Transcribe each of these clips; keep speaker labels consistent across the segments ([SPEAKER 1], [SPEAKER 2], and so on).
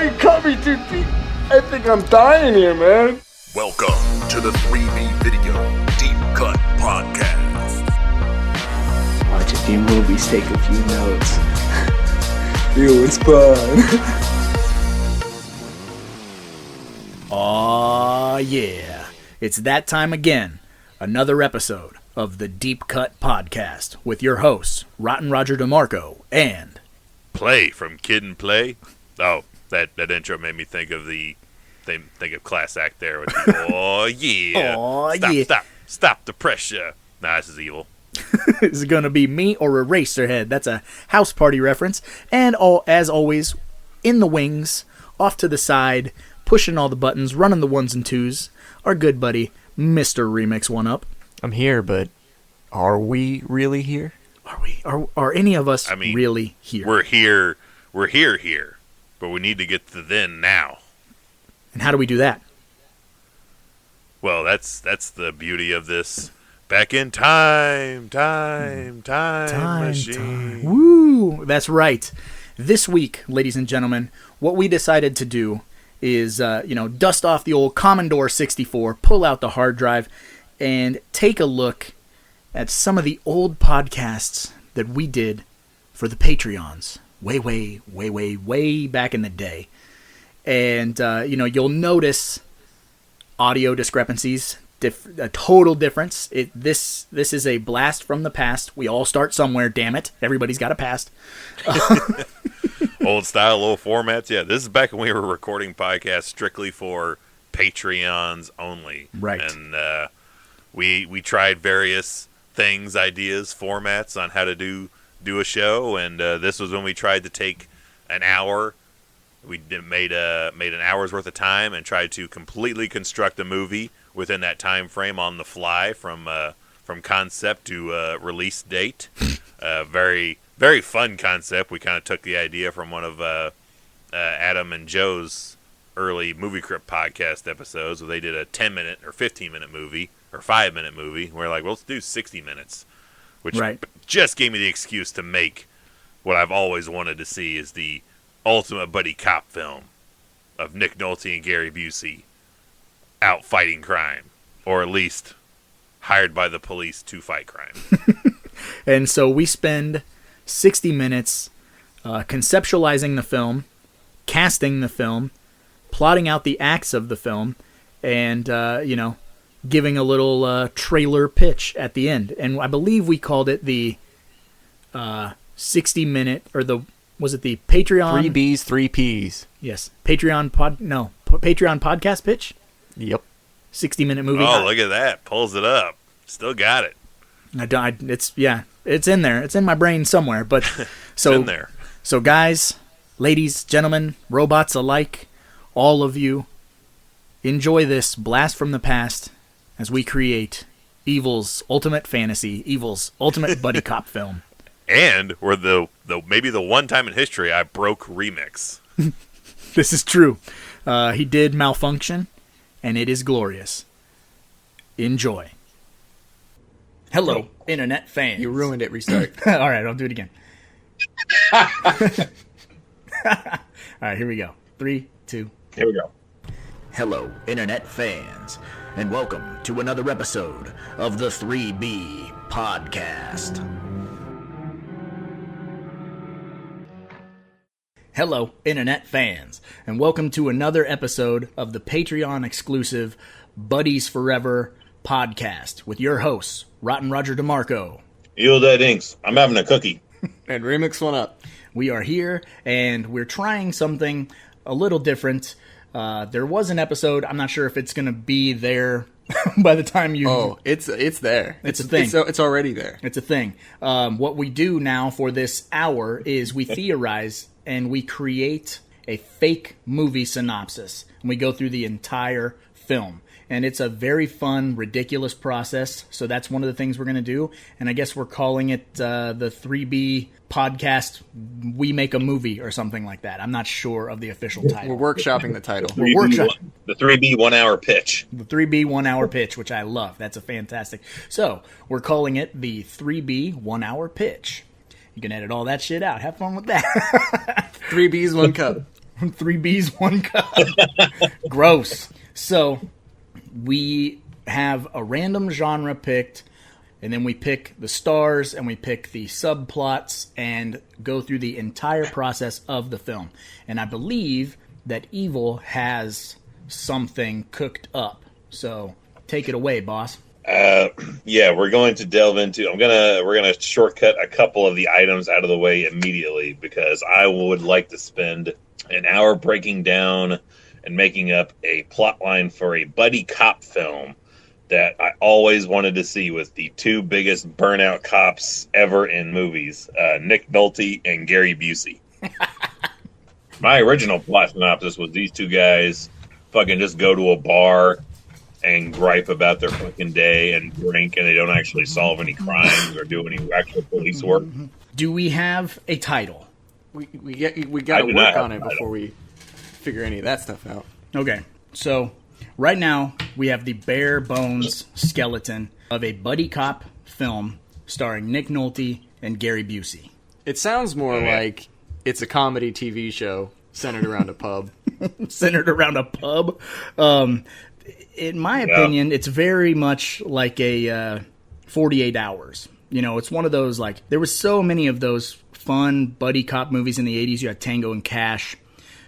[SPEAKER 1] you cut me too deep. I think I'm dying here, man.
[SPEAKER 2] Welcome to the 3B Video Deep Cut Podcast.
[SPEAKER 3] Watch a few movies, take a few notes. It was fun.
[SPEAKER 4] Aw, yeah. It's that time again. Another episode of the Deep Cut Podcast with your hosts, Rotten Roger DeMarco and...
[SPEAKER 2] Play from Kid and Play. Oh, that intro made me think of Class Act there with the, oh yeah.
[SPEAKER 4] Aw,
[SPEAKER 2] Stop the pressure. Nah, this is evil.
[SPEAKER 4] Is it going to be me or Eraserhead? That's a house party reference. And as always, in the wings, off to the side, pushing all the buttons, running the ones and twos, our good buddy, Mr. Remix One Up.
[SPEAKER 3] I'm here, but are we really here?
[SPEAKER 4] Are any of us really here?
[SPEAKER 2] We're here, but we need to get to then now.
[SPEAKER 4] And how do we do that?
[SPEAKER 2] Well, that's the beauty of this back in time machine.
[SPEAKER 4] Woo! That's right. This week, ladies and gentlemen, what we decided to do is, dust off the old Commodore 64, pull out the hard drive, and take a look at some of the old podcasts that we did for the Patreons way back in the day. And, you'll notice audio discrepancies, a total difference. This is a blast from the past. We all start somewhere, damn it. Everybody's got a past.
[SPEAKER 2] Old style, old formats. Yeah, this is back when we were recording podcasts strictly for Patreons only.
[SPEAKER 4] Right.
[SPEAKER 2] And we tried various things, ideas, formats on how to do a show, and this was when we tried to take an hour. We made an hour's worth of time and tried to completely construct a movie within that time frame on the fly from concept to release date. Very, very fun concept. We kind of took the idea from one of Adam and Joe's early Movie Crypt podcast episodes where they did a 10-minute or 15-minute movie or 5-minute movie. We're like, well, let's do 60 minutes, which just gave me the excuse to make what I've always wanted to see is the ultimate buddy cop film of Nick Nolte and Gary Busey out fighting crime, or at least hired by the police to fight crime.
[SPEAKER 4] And so we spend 60 minutes conceptualizing the film, casting the film, plotting out the acts of the film, and, giving a little trailer pitch at the end. And I believe we called it the 60-minute, or was it the Patreon?
[SPEAKER 3] 3 B's, 3 P's.
[SPEAKER 4] Yes. Patreon podcast pitch?
[SPEAKER 3] Yep.
[SPEAKER 4] 60-minute movie.
[SPEAKER 2] Oh, look at that. Pulls it up. Still got it.
[SPEAKER 4] It's in there. It's in my brain somewhere. But
[SPEAKER 2] It's in there.
[SPEAKER 4] So guys, ladies, gentlemen, robots alike, all of you, enjoy this blast from the past as we create Evil's ultimate fantasy, Evil's ultimate buddy cop film.
[SPEAKER 2] And we're maybe the one time in history I broke Remix.
[SPEAKER 4] This is true. He did malfunction, and it is glorious. Enjoy. Hello, internet fans.
[SPEAKER 3] You ruined it. Restart.
[SPEAKER 4] All right, I'll do it again. All right, here we go. 3, 2.
[SPEAKER 1] Here we go.
[SPEAKER 4] Hello, internet fans, and welcome to another episode of the 3B Podcast. Hello, internet fans, and welcome to another episode of the Patreon-exclusive Buddies Forever podcast with your hosts, Rotten Roger DeMarco.
[SPEAKER 1] Yo, that inks. I'm having a cookie.
[SPEAKER 3] And Remix One Up.
[SPEAKER 4] We are here, and we're trying something a little different. There was an episode. I'm not sure if it's going to be there by the time you...
[SPEAKER 3] Oh, it's there.
[SPEAKER 4] It's a thing.
[SPEAKER 3] It's already there.
[SPEAKER 4] It's a thing. What we do now for this hour is we theorize and we create a fake movie synopsis. And we go through the entire film. And it's a very fun, ridiculous process. So that's one of the things we're going to do. And I guess we're calling it the 3B podcast, We Make a Movie or something like that. I'm not sure of the official title.
[SPEAKER 3] We're workshopping the title.
[SPEAKER 4] We're workshopping.
[SPEAKER 1] The 3B 1 hour pitch.
[SPEAKER 4] The 3B 1 hour pitch, which I love. That's a fantastic. So we're calling it the 3B 1 hour pitch. You can edit all that shit out. Have fun with that.
[SPEAKER 3] 3 B's, 1 cup.
[SPEAKER 4] 3 bees, 1 cup. Gross. So we have a random genre picked, and then we pick the stars and we pick the subplots and go through the entire process of the film. And I believe that Evil has something cooked up. So take it away, boss.
[SPEAKER 2] Yeah, we're going to delve into. We're gonna shortcut a couple of the items out of the way immediately because I would like to spend an hour breaking down and making up a plot line for a buddy cop film that I always wanted to see with the 2 biggest burnout cops ever in movies, Nick Nolte and Gary Busey. My original plot synopsis was these 2 guys fucking just go to a bar and gripe about their fucking day and drink, and they don't actually solve any crimes or do any actual police work.
[SPEAKER 4] Do we have a title?
[SPEAKER 3] We got to work on it before we figure any of that stuff out.
[SPEAKER 4] Okay, so right now we have the bare bones skeleton of a buddy cop film starring Nick Nolte and Gary Busey.
[SPEAKER 3] It sounds more like it's a comedy TV show centered around a pub.
[SPEAKER 4] Centered around a pub? In my opinion, it's very much like a 48 Hours. You know, it's one of those, like, there was so many of those fun buddy cop movies in the 80s. You had Tango and Cash.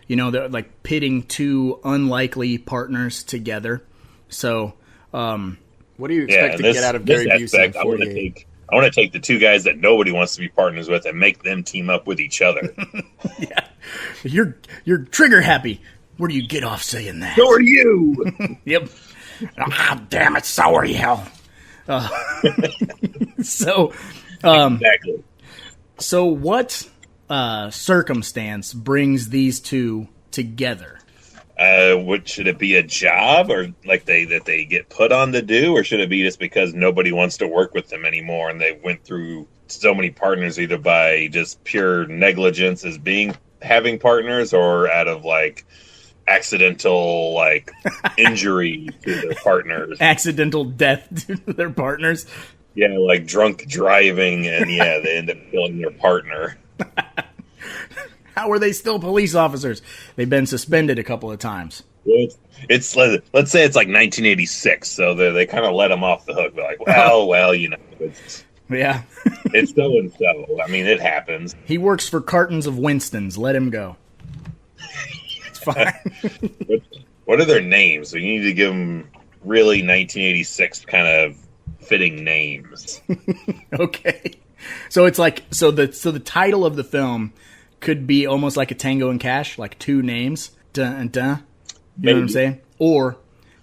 [SPEAKER 4] You know, they're like pitting 2 unlikely partners together. So,
[SPEAKER 3] what do you expect to get out of Gary Busey?
[SPEAKER 2] I want to take the 2 guys that nobody wants to be partners with and make them team up with each other.
[SPEAKER 4] Yeah, you're trigger happy. Where do you get off saying that?
[SPEAKER 2] So are you.
[SPEAKER 4] Yep. Ah, damn it, so are you. So,
[SPEAKER 2] Exactly.
[SPEAKER 4] So what circumstance brings these 2 together?
[SPEAKER 2] What should it be, a job or like that they get put on to do, or should it be just because nobody wants to work with them anymore and they went through so many partners either by just pure negligence as having partners or out of like accidental like injury to their partners,
[SPEAKER 4] accidental death to their partners?
[SPEAKER 2] Yeah, like drunk driving, and they end up killing their partner.
[SPEAKER 4] How are they still police officers? They've been suspended a couple of times.
[SPEAKER 2] It's let's say it's like 1986, so they kind of let them off the hook. They're like, well, you know, it's so and so. I mean, it happens.
[SPEAKER 4] He works for cartons of Winstons. Let him go. It's fine.
[SPEAKER 2] What are their names? So you need to give them really 1986 kind of fitting names.
[SPEAKER 4] Okay. So it's like the title of the film could be almost like a Tango and Cash, like 2 names. Dun and dun. You know what I'm saying? Or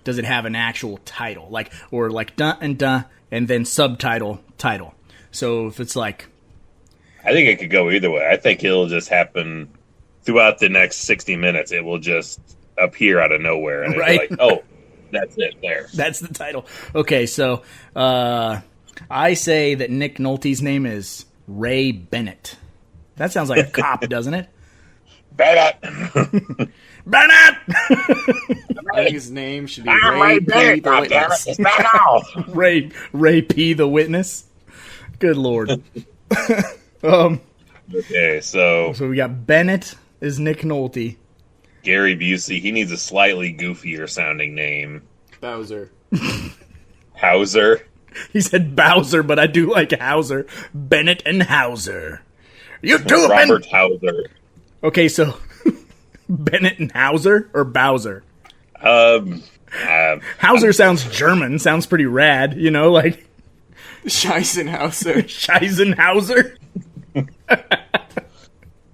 [SPEAKER 4] does it have an actual title? Or dun and dun and then subtitle title. So if it's like,
[SPEAKER 2] I think it could go either way. I think it'll just happen throughout the next 60 minutes. It will just appear out of nowhere and
[SPEAKER 4] right.
[SPEAKER 2] It's like, oh, that's it there.
[SPEAKER 4] That's the title. Okay, so I say that Nick Nolte's name is Ray Bennett. That sounds like a cop, doesn't it?
[SPEAKER 2] Bennett!
[SPEAKER 4] Bennett!
[SPEAKER 3] I think his name should be Ray P. the Witness.
[SPEAKER 4] Ray P. the Witness? Good Lord.
[SPEAKER 2] Okay, so
[SPEAKER 4] we got Bennett is Nick Nolte.
[SPEAKER 2] Gary Busey, he needs a slightly goofier sounding name.
[SPEAKER 3] Bowser.
[SPEAKER 2] Hauser.
[SPEAKER 4] He said Bowser, but I do like Hauser. Bennett and Hauser. You two have
[SPEAKER 2] Robert Hauser.
[SPEAKER 4] Okay, so Bennett and Hauser or Bowser? Hauser sounds German. Sounds pretty rad, you know, like
[SPEAKER 3] Scheisenhauser.
[SPEAKER 4] Scheisenhauser.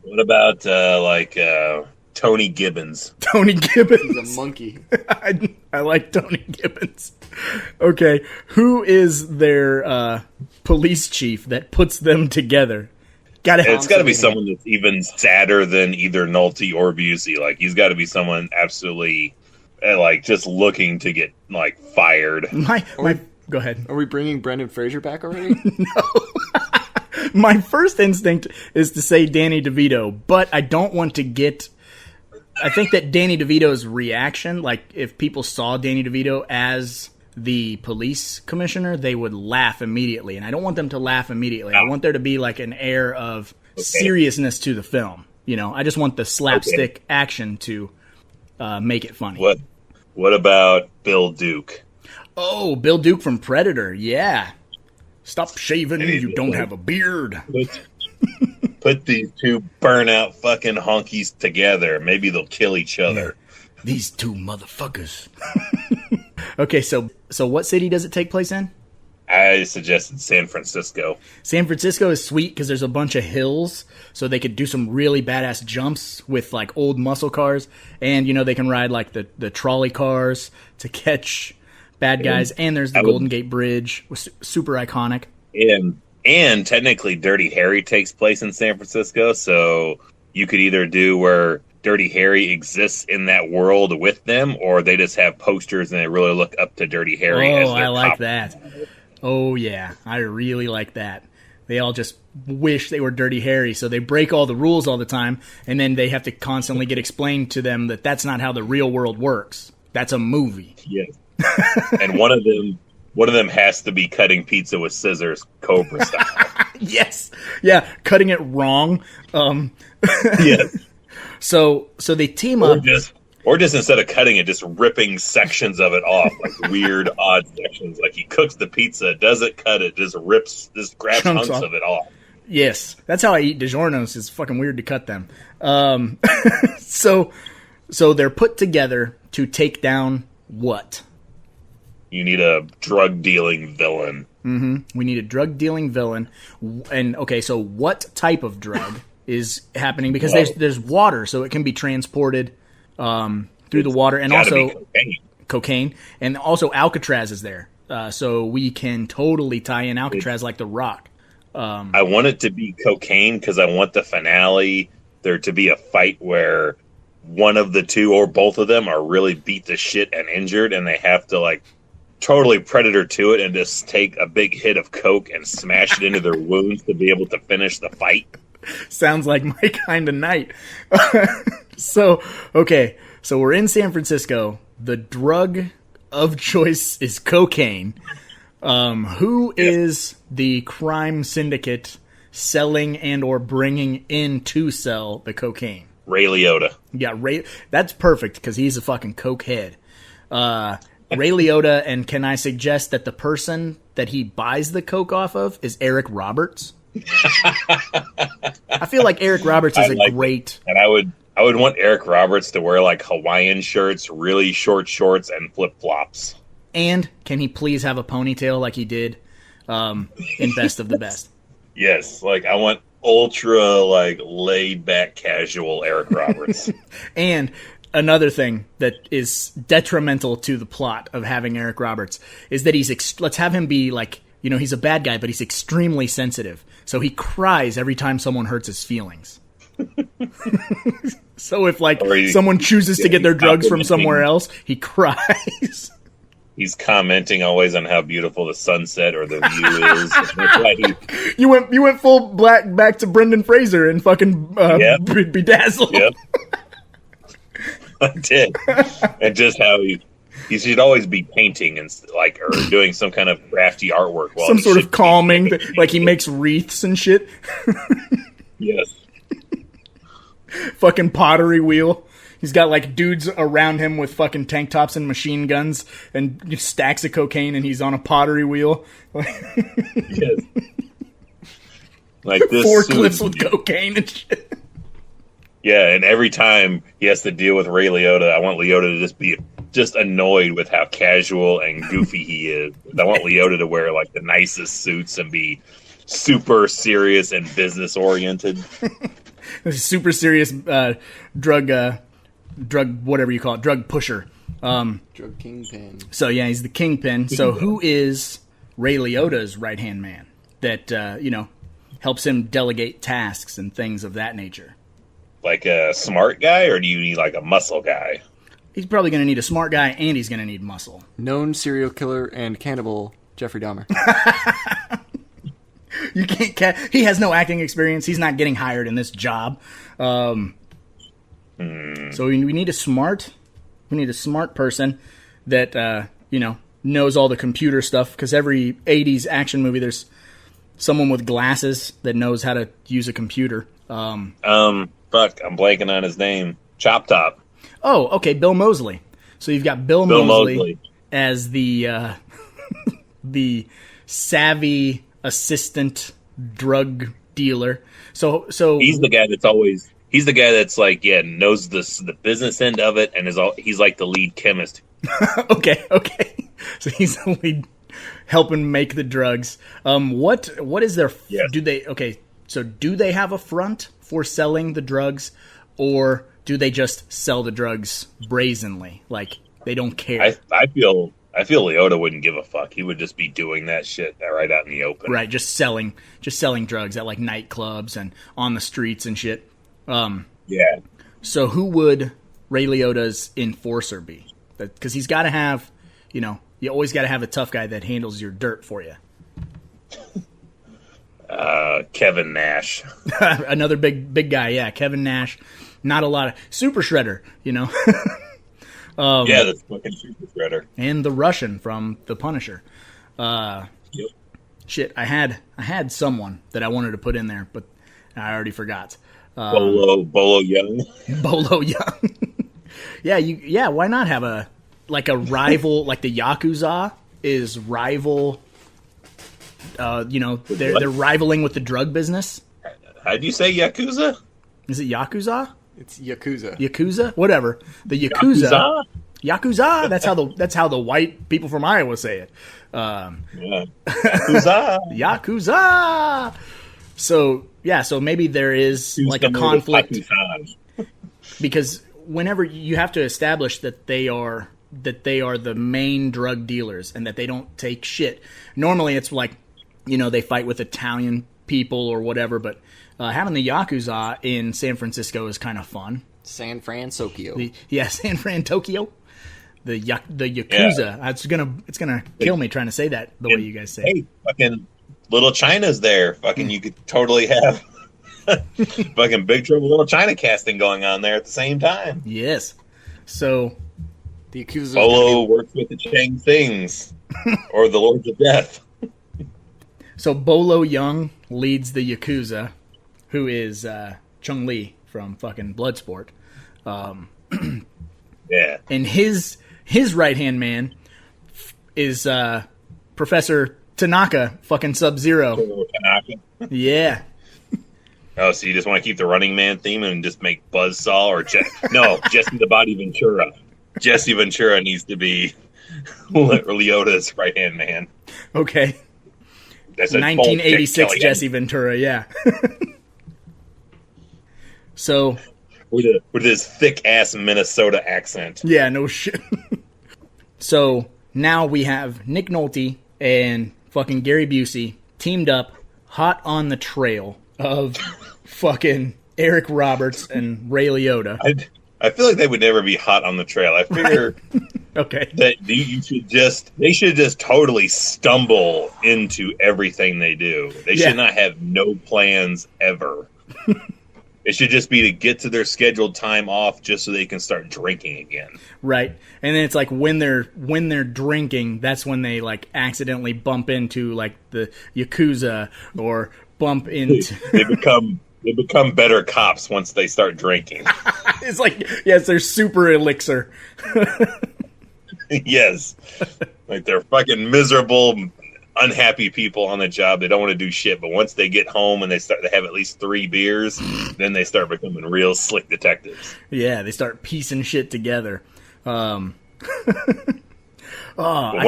[SPEAKER 2] What about Tony Gibbons?
[SPEAKER 4] Tony Gibbons.
[SPEAKER 3] He's a monkey.
[SPEAKER 4] I like Tony Gibbons. Okay, who is their police chief that puts them together?
[SPEAKER 2] It's got to be someone that's even sadder than either Nolte or Busey. Like, he's got to be someone absolutely, just looking to get, fired.
[SPEAKER 4] Go ahead.
[SPEAKER 3] Are we bringing Brendan Fraser back already?
[SPEAKER 4] No. My first instinct is to say Danny DeVito, but I don't want to get... I think that Danny DeVito's reaction, like, if people saw Danny DeVito as the police commissioner, they would laugh immediately, and I don't want them to laugh immediately. I want there to be like an air of seriousness to the film. You know, I just want the slapstick action to make it funny.
[SPEAKER 2] What about Bill Duke?
[SPEAKER 4] Oh, Bill Duke from Predator. Yeah. Stop shaving. You don't have a beard.
[SPEAKER 2] Put these two burnout fucking honkies together. Maybe they'll kill each other.
[SPEAKER 4] These two motherfuckers. Okay, so what city does it take place in?
[SPEAKER 2] I suggested San Francisco.
[SPEAKER 4] San Francisco is sweet because there's a bunch of hills, so they could do some really badass jumps with like old muscle cars, and you know they can ride like the trolley cars to catch bad guys. And there's the Golden Gate Bridge, was super iconic.
[SPEAKER 2] And technically, Dirty Harry takes place in San Francisco, so you could either do where Dirty Harry exists in that world with them, or they just have posters and they really look up to Dirty Harry.
[SPEAKER 4] Oh,
[SPEAKER 2] as their
[SPEAKER 4] I like
[SPEAKER 2] top.
[SPEAKER 4] that. Oh, yeah. I really like that. They all just wish they were Dirty Harry, so they break all the rules all the time, and then they have to constantly get explained to them that that's not how the real world works. That's a movie.
[SPEAKER 2] Yes. And one of them has to be cutting pizza with scissors, Cobra style.
[SPEAKER 4] Yes. Yeah, cutting it wrong.
[SPEAKER 2] Yes.
[SPEAKER 4] So they team up.
[SPEAKER 2] Or just instead of cutting it, just ripping sections of it off, like weird, odd sections. Like he cooks the pizza, doesn't cut it, just grabs
[SPEAKER 4] Chunks
[SPEAKER 2] hunks
[SPEAKER 4] off.
[SPEAKER 2] of it off.
[SPEAKER 4] Yes, that's how I eat DiGiorno's. It's fucking weird to cut them. So they're put together to take down what?
[SPEAKER 2] You need a drug-dealing villain.
[SPEAKER 4] Mm-hmm. We need a drug-dealing villain. And, okay, so what type of drug is happening? Because there's water, so it can be transported through the water. And also cocaine. And also Alcatraz is there. So we can totally tie in Alcatraz like The Rock.
[SPEAKER 2] I want it to be cocaine because I want the finale there to be a fight where one of the two or both of them are really beat to shit and injured, and they have to, like, totally Predator to it and just take a big hit of coke and smash it into their wounds to be able to finish the fight.
[SPEAKER 4] Sounds like my kind of night. So we're in San Francisco. The drug of choice is cocaine. Who is the crime syndicate selling and or bringing in to sell the cocaine?
[SPEAKER 2] Ray Liotta.
[SPEAKER 4] Yeah, Ray. That's perfect because he's a fucking coke head. Ray Liotta, and can I suggest that the person that he buys the coke off of is Eric Roberts? I feel like Eric Roberts is great.
[SPEAKER 2] And I would want Eric Roberts to wear like Hawaiian shirts, really short shorts, and flip flops.
[SPEAKER 4] And can he please have a ponytail like he did in Best of the Best?
[SPEAKER 2] Yes, like I want ultra like laid back casual Eric Roberts.
[SPEAKER 4] And another thing that is detrimental to the plot of having Eric Roberts is that let's have him be like, you know, he's a bad guy, but he's extremely sensitive. So he cries every time someone hurts his feelings. So if like someone chooses to get their drugs from somewhere else, he cries.
[SPEAKER 2] He's commenting always on how beautiful the sunset or the view is.
[SPEAKER 4] You went full black back to Brendan Fraser and fucking Bedazzled.
[SPEAKER 2] Yep. I did. And just how he should always be painting and like or doing some kind of crafty artwork while
[SPEAKER 4] some sort of calming, like he makes wreaths and shit.
[SPEAKER 2] Yes.
[SPEAKER 4] Fucking pottery wheel. He's got like dudes around him with fucking tank tops and machine guns and stacks of cocaine, and he's on a pottery wheel.
[SPEAKER 2] Yes. Like this
[SPEAKER 4] forklifts with cocaine and shit.
[SPEAKER 2] Yeah, and every time he has to deal with Ray Liotta, I want Liotta to just be annoyed with how casual and goofy he is. I want Liotta to wear like the nicest suits and be super serious and business oriented.
[SPEAKER 4] Super serious drug whatever you call it, drug pusher.
[SPEAKER 3] Drug kingpin.
[SPEAKER 4] So yeah, he's the kingpin. So who is Ray Liotta's right-hand man that helps him delegate tasks and things of that nature?
[SPEAKER 2] Like a smart guy, or do you need like a muscle guy?
[SPEAKER 4] He's probably going to need a smart guy, and he's going to need muscle.
[SPEAKER 3] Known serial killer and cannibal Jeffrey Dahmer.
[SPEAKER 4] You can't. He has no acting experience. He's not getting hired in this job. So we need a smart. We need a smart person that knows all the computer stuff. Because every '80s action movie, there's someone with glasses that knows how to use a computer.
[SPEAKER 2] Fuck, I'm blanking on his name. Chop Top.
[SPEAKER 4] Oh, okay, Bill Moseley. So you've got Bill Moseley as the the savvy assistant drug dealer. So
[SPEAKER 2] he's the guy that's like, knows the business end of it, and he's like the lead chemist.
[SPEAKER 4] okay. So he's the lead helping make the drugs. What is their do they have a front for selling the drugs, or do they just sell the drugs brazenly? Like they don't care.
[SPEAKER 2] I feel Leota wouldn't give a fuck. He would just be doing that shit right out in the open.
[SPEAKER 4] Right, just selling drugs at like nightclubs and on the streets and shit.
[SPEAKER 2] Yeah.
[SPEAKER 4] So who would Ray Liotta's enforcer be? Because he's got to have, you always got to have a tough guy that handles your dirt for you.
[SPEAKER 2] Kevin Nash.
[SPEAKER 4] Another big guy, yeah. Kevin Nash. Not a lot of Super Shredder,
[SPEAKER 2] Yeah, that's fucking Super Shredder.
[SPEAKER 4] And the Russian from The Punisher.
[SPEAKER 2] Yep.
[SPEAKER 4] Shit, I had someone that I wanted to put in there, but I already forgot.
[SPEAKER 2] Bolo Young.
[SPEAKER 4] Bolo Young. Yeah, why not have a rival, like the Yakuza is rival, they're rivaling with the drug business.
[SPEAKER 2] How'd you say Yakuza?
[SPEAKER 4] Is it Yakuza?
[SPEAKER 3] It's Yakuza.
[SPEAKER 4] Yakuza? Whatever. The Yakuza. Yakuza. That's how the white people from Iowa say it.
[SPEAKER 2] Yakuza.
[SPEAKER 4] Yakuza. So maybe there is like a conflict because whenever you have to establish that they are the main drug dealers and that they don't take shit. Normally it's like, they fight with Italian people or whatever, but having the Yakuza in San Francisco is kind of fun.
[SPEAKER 3] San Fran, Tokyo.
[SPEAKER 4] San Fran, Tokyo. The Yakuza. Yeah. It's gonna kill me trying to say that the way you guys say.
[SPEAKER 2] Hey, fucking Little China's there. Fucking you could totally have fucking Big Trouble Little China casting going on there at the same time.
[SPEAKER 4] Yes. So
[SPEAKER 3] the Yakuza
[SPEAKER 2] Bolo works with the Chang Things or the Lords of Death.
[SPEAKER 4] So Bolo Young leads the Yakuza, who is Chung Lee from fucking Bloodsport.
[SPEAKER 2] Yeah.
[SPEAKER 4] And his right-hand man is Professor Tanaka, fucking Sub-Zero.
[SPEAKER 2] Tanaka.
[SPEAKER 4] Yeah.
[SPEAKER 2] Oh, so you just want to keep the Running Man theme and just make Buzzsaw or Jesse the Body Ventura. Jesse Ventura needs to be Leota's right-hand man.
[SPEAKER 4] Okay.
[SPEAKER 2] That's
[SPEAKER 4] 1986 Jesse Ventura, yeah. So
[SPEAKER 2] with his thick-ass Minnesota accent.
[SPEAKER 4] Yeah, no shit. So now we have Nick Nolte and fucking Gary Busey teamed up hot on the trail of fucking Eric Roberts and Ray Liotta.
[SPEAKER 2] I feel like they would never be hot on the trail. I figure
[SPEAKER 4] okay.
[SPEAKER 2] that they should just totally stumble into everything they do. They should not have no plans ever. It should just be to get to their scheduled time off just so they can start drinking again. Right.
[SPEAKER 4] And then it's like when they're drinking, that's when they like accidentally bump into like the Yakuza or bump into
[SPEAKER 2] They become better cops once they start drinking.
[SPEAKER 4] It's like, yes, they're super elixir.
[SPEAKER 2] Yes. Like they're fucking miserable, unhappy people on the job. They don't want to do shit, but once they get home and they have at least 3 beers, then they start becoming real slick detectives.
[SPEAKER 4] Yeah, they start piecing shit together. I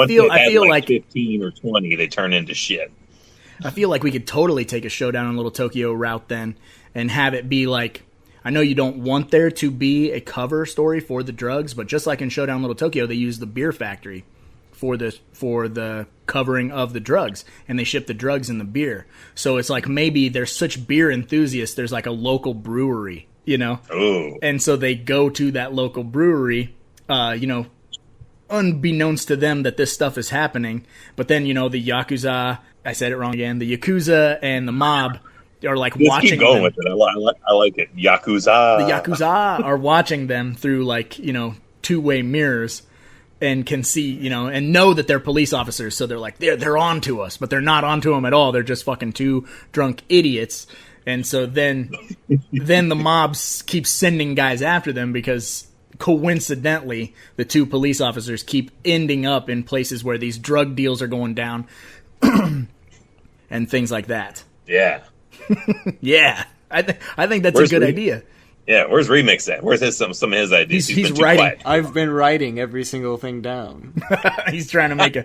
[SPEAKER 4] feel like
[SPEAKER 2] 15 or 20, they turn into shit.
[SPEAKER 4] I feel like we could totally take a Showdown in Little Tokyo route then and have it be like, I know you don't want there to be a cover story for the drugs, but just like in Showdown in Little Tokyo, they use the beer factory for the covering of the drugs, and they ship the drugs in the beer. So it's like maybe there's such beer enthusiasts, there's like a local brewery,
[SPEAKER 2] Ooh.
[SPEAKER 4] And so they go to that local brewery, unbeknownst to them that this stuff is happening. But then, the Yakuza, I said it wrong again, the Yakuza and the mob are like
[SPEAKER 2] Just
[SPEAKER 4] watching
[SPEAKER 2] keep going
[SPEAKER 4] them.
[SPEAKER 2] with it. I like it. Yakuza.
[SPEAKER 4] The Yakuza are watching them through like, two-way mirrors and can see, and know that they're police officers. So they're like, they're on to us, but they're not on to them at all. They're just fucking 2 drunk idiots. And so then the mobs keep sending guys after them because coincidentally the two police officers keep ending up in places where these drug deals are going down and things like that.
[SPEAKER 2] Yeah.
[SPEAKER 4] Yeah. I think that's a good idea.
[SPEAKER 2] Yeah, where's Remix at? Where's some of his ideas?
[SPEAKER 4] He's
[SPEAKER 2] been too
[SPEAKER 4] writing.
[SPEAKER 2] quiet.
[SPEAKER 3] I've been writing every single thing down.
[SPEAKER 4] He's trying to make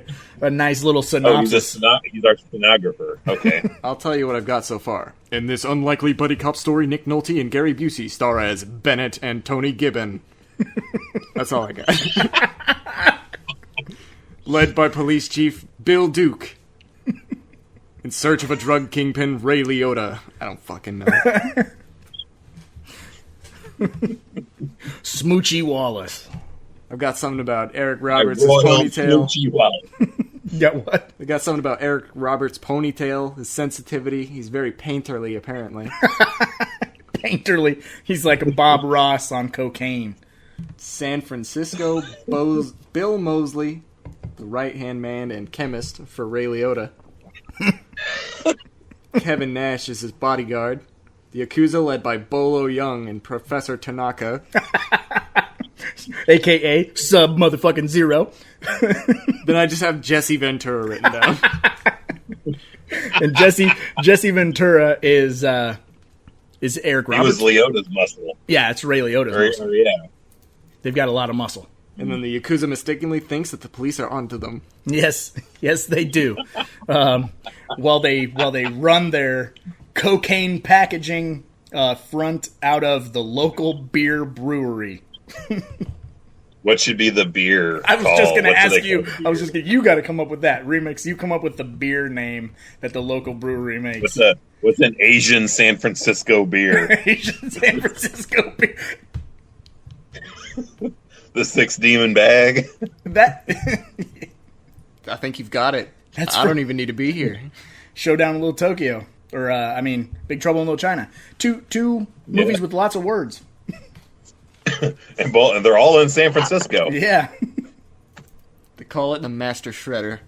[SPEAKER 4] a nice little synopsis.
[SPEAKER 2] He's our stenographer. Okay.
[SPEAKER 3] I'll tell you what I've got so far. In this unlikely buddy cop story, Nick Nolte and Gary Busey star as Bennett and Tony Gibbon. That's all I got. Led by Police Chief Bill Duke. In search of a drug kingpin, Ray Liotta. I don't fucking know.
[SPEAKER 4] Smoochie Wallace.
[SPEAKER 3] I've got something about Eric Roberts' ponytail.
[SPEAKER 4] Yeah, what?
[SPEAKER 3] I got something about Eric Roberts' ponytail, his sensitivity. He's very painterly, apparently.
[SPEAKER 4] Painterly. He's like a Bob Ross on cocaine.
[SPEAKER 3] San Francisco, Bill Moseley, the right-hand man and chemist for Ray Liotta. Kevin Nash is his bodyguard. The Yakuza led by Bolo Young and Professor Tanaka.
[SPEAKER 4] A.K.A. Sub motherfucking Zero.
[SPEAKER 3] Then I just have Jesse Ventura written down.
[SPEAKER 4] And Jesse Ventura is Eric Roberts.
[SPEAKER 2] He was Liotta's muscle.
[SPEAKER 4] Yeah, it's Ray Liotta's muscle.
[SPEAKER 2] Yeah.
[SPEAKER 4] They've got a lot of muscle.
[SPEAKER 3] And then the Yakuza mistakenly thinks that the police are onto them.
[SPEAKER 4] Yes, they do. While they run their cocaine packaging front out of the local beer brewery.
[SPEAKER 2] What should be the beer?
[SPEAKER 4] I was just going to ask you. You got to come up with that remix. You come up with the beer name that the local brewery makes.
[SPEAKER 2] What's an Asian San Francisco beer?
[SPEAKER 4] Asian San Francisco beer.
[SPEAKER 2] The Six Demon Bag.
[SPEAKER 4] That.
[SPEAKER 3] I think you've got it.
[SPEAKER 4] I don't even need to be here. Showdown in Little Tokyo. Or, Big Trouble in Little China. Two movies with lots of words.
[SPEAKER 2] and they're all in San Francisco.
[SPEAKER 4] Yeah.
[SPEAKER 3] They call it the Master Shredder.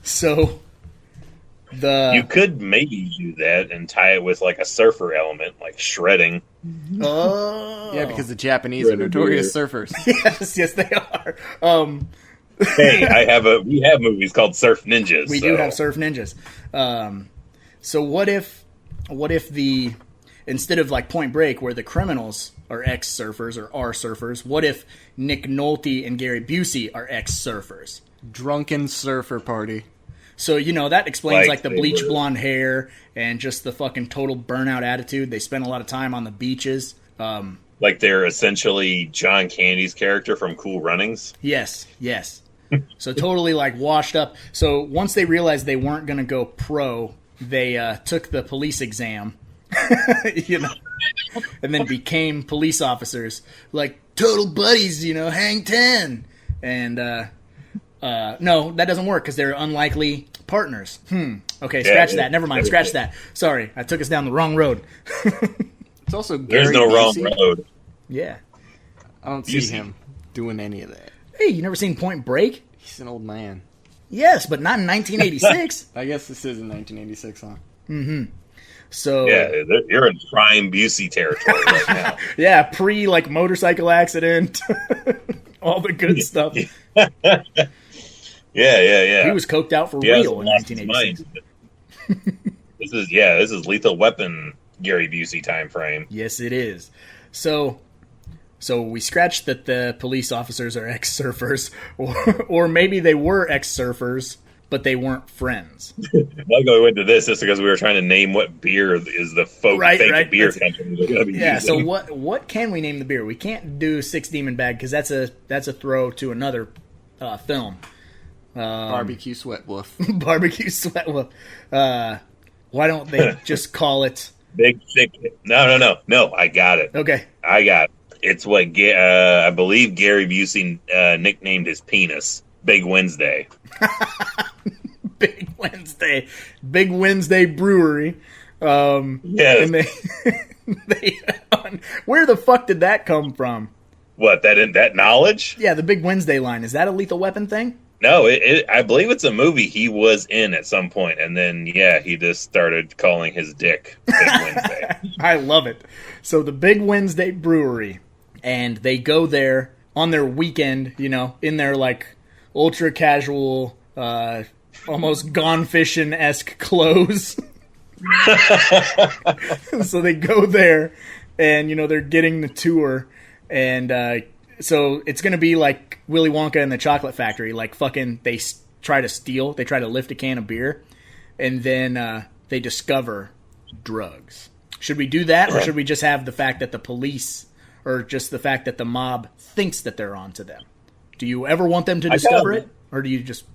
[SPEAKER 4] So,
[SPEAKER 2] you could maybe do that and tie it with like a surfer element, like shredding.
[SPEAKER 4] Oh.
[SPEAKER 3] Yeah, because the Japanese are notorious surfers.
[SPEAKER 4] Yes, they are.
[SPEAKER 2] Hey, we have movies called Surf Ninjas.
[SPEAKER 4] We do have Surf Ninjas. So what if instead of like Point Break, where the criminals are ex-surfers or are surfers, what if Nick Nolte and Gary Busey are ex-surfers?
[SPEAKER 3] Drunken surfer party.
[SPEAKER 4] So, that explains like the bleach blonde hair and just the fucking total burnout attitude. They spend a lot of time on the beaches.
[SPEAKER 2] Like they're essentially John Candy's character from Cool Runnings.
[SPEAKER 4] Yes. So totally like washed up. So once they realized they weren't going to go pro, they took the police exam, and then became police officers. Like total buddies, hang 10. And no, that doesn't work because they're unlikely partners. Okay, scratch that. Never mind, scratch that. Sorry, I took us down the wrong road.
[SPEAKER 3] It's also
[SPEAKER 2] There's
[SPEAKER 3] Gary
[SPEAKER 2] no wrong
[SPEAKER 3] Busey.
[SPEAKER 2] road.
[SPEAKER 4] Yeah.
[SPEAKER 3] I don't see him doing any of that.
[SPEAKER 4] Hey, you never seen Point Break?
[SPEAKER 3] He's an old man.
[SPEAKER 4] Yes, but not in 1986.
[SPEAKER 3] I guess this is in 1986, huh?
[SPEAKER 4] Mm-hmm. So
[SPEAKER 2] yeah, you're in prime Busey territory right now.
[SPEAKER 4] Yeah, pre like motorcycle accident, all the good stuff.
[SPEAKER 2] Yeah.
[SPEAKER 4] He was coked out for real in 1986.
[SPEAKER 2] This is Lethal Weapon Gary Busey time frame.
[SPEAKER 4] Yes, it is. So we scratched that the police officers are ex-surfers, or maybe they were ex-surfers, but they weren't friends.
[SPEAKER 2] I'll go into this just because we were trying to name what beer is the fake beer company they're going to be using.
[SPEAKER 4] So what can we name the beer? We can't do Six Demon Bag because that's a throw to another film.
[SPEAKER 3] Barbecue Sweat Wolf.
[SPEAKER 4] Barbecue Sweat Wolf. Why don't they just call it
[SPEAKER 2] Big Thick? No. I got it.
[SPEAKER 4] Okay.
[SPEAKER 2] I got it. It's what I believe Gary Busey nicknamed his penis. Big Wednesday.
[SPEAKER 4] Big Wednesday Brewery.
[SPEAKER 2] Yes.
[SPEAKER 4] And they where the fuck did that come from?
[SPEAKER 2] What, that knowledge?
[SPEAKER 4] Yeah, the Big Wednesday line. Is that a Lethal Weapon thing?
[SPEAKER 2] No, I believe it's a movie he was in at some point, and then he just started calling his dick Big Wednesday.
[SPEAKER 4] I love it. So the Big Wednesday Brewery, and they go there on their weekend, in their like ultra casual, almost Gone Fishing-esque clothes. So they go there, and they're getting the tour, and so it's gonna be like Willy Wonka and the Chocolate Factory. Like fucking, they try to lift a can of beer, and then they discover drugs. Should we do that, or should we just have the fact that the police, or just the fact that the mob thinks that they're onto them? Do you ever want them to discover it, or do you just?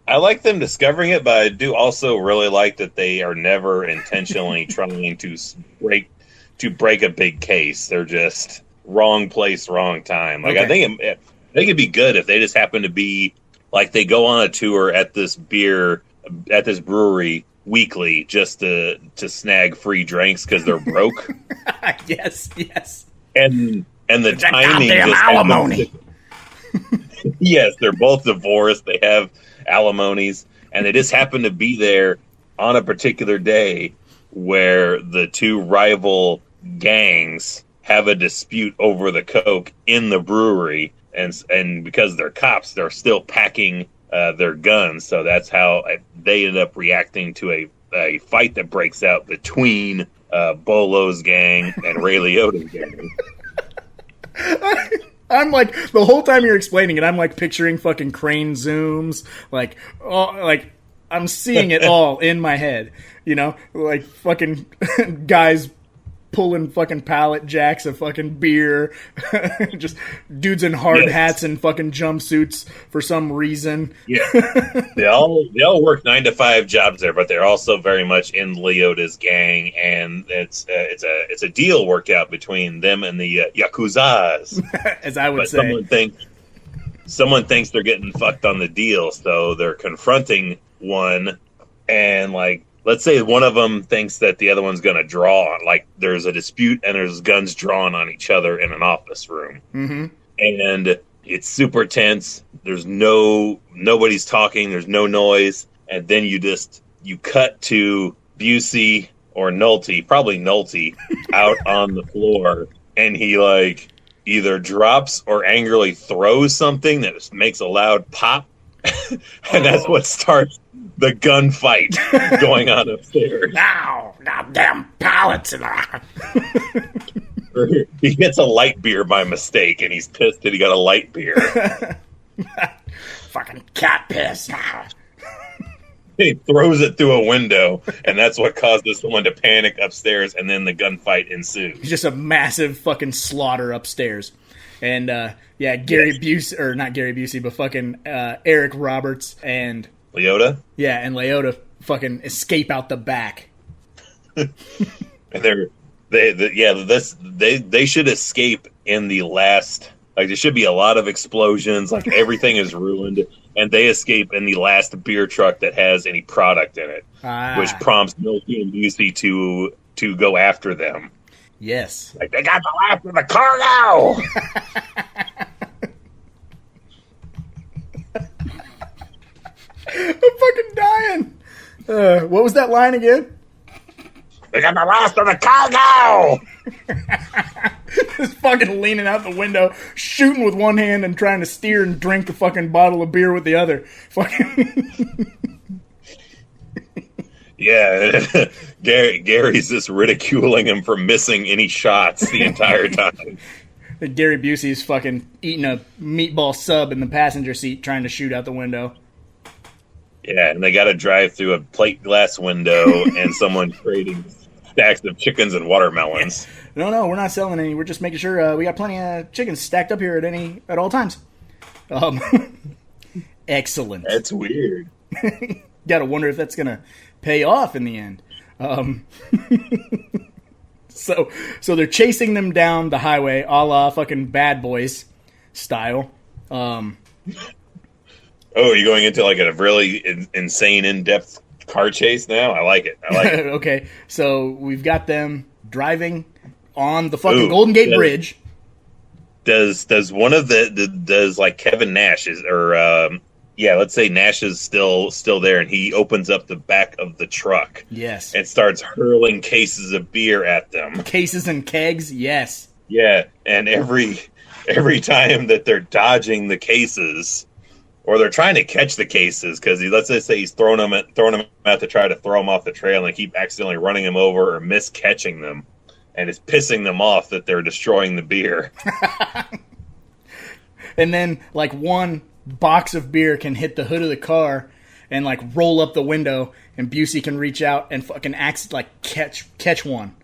[SPEAKER 2] I like them discovering it, but I do also really like that they are never intentionally trying to break a big case. They're just wrong place, wrong time. Like, I think they could be good if they just happen to be like they go on a tour at this brewery weekly just to snag free drinks because they're broke.
[SPEAKER 4] Yes.
[SPEAKER 2] And the
[SPEAKER 4] it's
[SPEAKER 2] timing just
[SPEAKER 4] alimony.
[SPEAKER 2] Yes, they're both divorced. They have alimonies, and they just happen to be there on a particular day where the two rival gangs have a dispute over the coke in the brewery, and because they're cops, they're still packing their guns. So that's how they end up reacting to a fight that breaks out between Bolo's gang and Ray Liotta's gang.
[SPEAKER 4] I'm like, the whole time you're explaining it, I'm like picturing fucking crane zooms, like I'm seeing it all in my head, like fucking guys pulling fucking pallet jacks of fucking beer, just dudes in hard hats and fucking jumpsuits for some reason. Yeah,
[SPEAKER 2] they all work 9-to-5 jobs there, but they're also very much in Liotta's gang, and it's a deal worked out between them and the Yakuzas,
[SPEAKER 4] as I would say.
[SPEAKER 2] Someone thinks they're getting fucked on the deal, so they're confronting one, and like, let's say one of them thinks that the other one's going to draw. Like, there's a dispute and there's guns drawn on each other in an office room.
[SPEAKER 4] Mm-hmm.
[SPEAKER 2] And it's super tense. There's nobody's talking. There's no noise. And then you cut to Busey or Nolte, probably Nolte, out on the floor. And he like either drops or angrily throws something that just makes a loud pop. And that's what starts the gunfight going on upstairs.
[SPEAKER 4] Now, goddamn pallets and
[SPEAKER 2] He gets a light beer by mistake, and he's pissed that he got a light beer.
[SPEAKER 4] Fucking cat piss.
[SPEAKER 2] He throws it through a window, and that's what causes someone to panic upstairs, and then the gunfight ensues.
[SPEAKER 4] Just a massive fucking slaughter upstairs. And, Gary Busey, or not Gary Busey, but fucking Eric Roberts and
[SPEAKER 2] Liotta?
[SPEAKER 4] Yeah, and Liotta fucking escape out the back.
[SPEAKER 2] And they should escape in the last, like, there should be a lot of explosions, like everything is ruined, and they escape in the last beer truck that has any product in it, which prompts Milky and Busey to go after them.
[SPEAKER 4] Yes.
[SPEAKER 2] Like, they got the last of the cargo!
[SPEAKER 4] I'm fucking dying. What was that line again?
[SPEAKER 2] They got the last of the cargo!
[SPEAKER 4] Just fucking leaning out the window, shooting with one hand and trying to steer and drink the fucking bottle of beer with the other. Fucking.
[SPEAKER 2] Yeah, Gary's just ridiculing him for missing any shots the entire time.
[SPEAKER 4] Gary Busey's fucking eating a meatball sub in the passenger seat trying to shoot out the window.
[SPEAKER 2] Yeah, and they got to drive through a plate glass window and someone trading stacks of chickens and watermelons.
[SPEAKER 4] Yeah. No, we're not selling any. We're just making sure we got plenty of chickens stacked up here at all times. Excellent.
[SPEAKER 2] That's weird.
[SPEAKER 4] Got to wonder if that's gonna pay off in the end. So they're chasing them down the highway, a la fucking Bad Boys style.
[SPEAKER 2] Oh, you're going into like a really insane, in-depth car chase now? I like it.
[SPEAKER 4] Okay, so we've got them driving on the fucking Golden Gate Bridge.
[SPEAKER 2] Does one of does like Kevin Nash let's say Nash is still there, and he opens up the back of the truck.
[SPEAKER 4] Yes.
[SPEAKER 2] And starts hurling cases of beer at them.
[SPEAKER 4] Cases and kegs, yes.
[SPEAKER 2] Yeah, and every time that they're dodging the cases, or they're trying to catch the cases, because let's just say he's throwing them out to try to throw them off the trail, and they keep accidentally running them over or miscatching them, and it's pissing them off that they're destroying the beer.
[SPEAKER 4] And then, like, one box of beer can hit the hood of the car and, like, roll up the window, and Busey can reach out and fucking catch one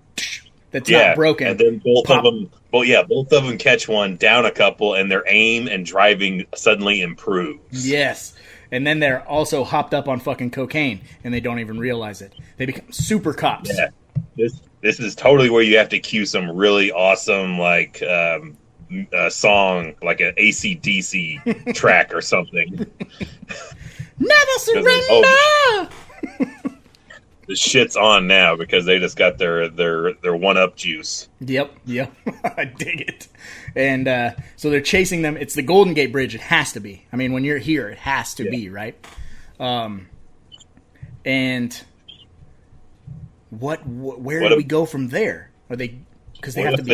[SPEAKER 4] that's not broken.
[SPEAKER 2] And then both of them catch one, down a couple, and their aim and driving suddenly improves.
[SPEAKER 4] Yes. And then they're also hopped up on fucking cocaine, and they don't even realize it. They become super cops.
[SPEAKER 2] Yeah. This is totally where you have to cue some really awesome, like, a song, like an AC/DC track or something.
[SPEAKER 4] Never surrender!
[SPEAKER 2] The shit's on now because they just got their one-up juice.
[SPEAKER 4] Yep. I dig it. And so they're chasing them. It's the Golden Gate Bridge. It has to be. I mean, when you're here, it has to be, right? And where do we go from there? Are they... Because they have to be...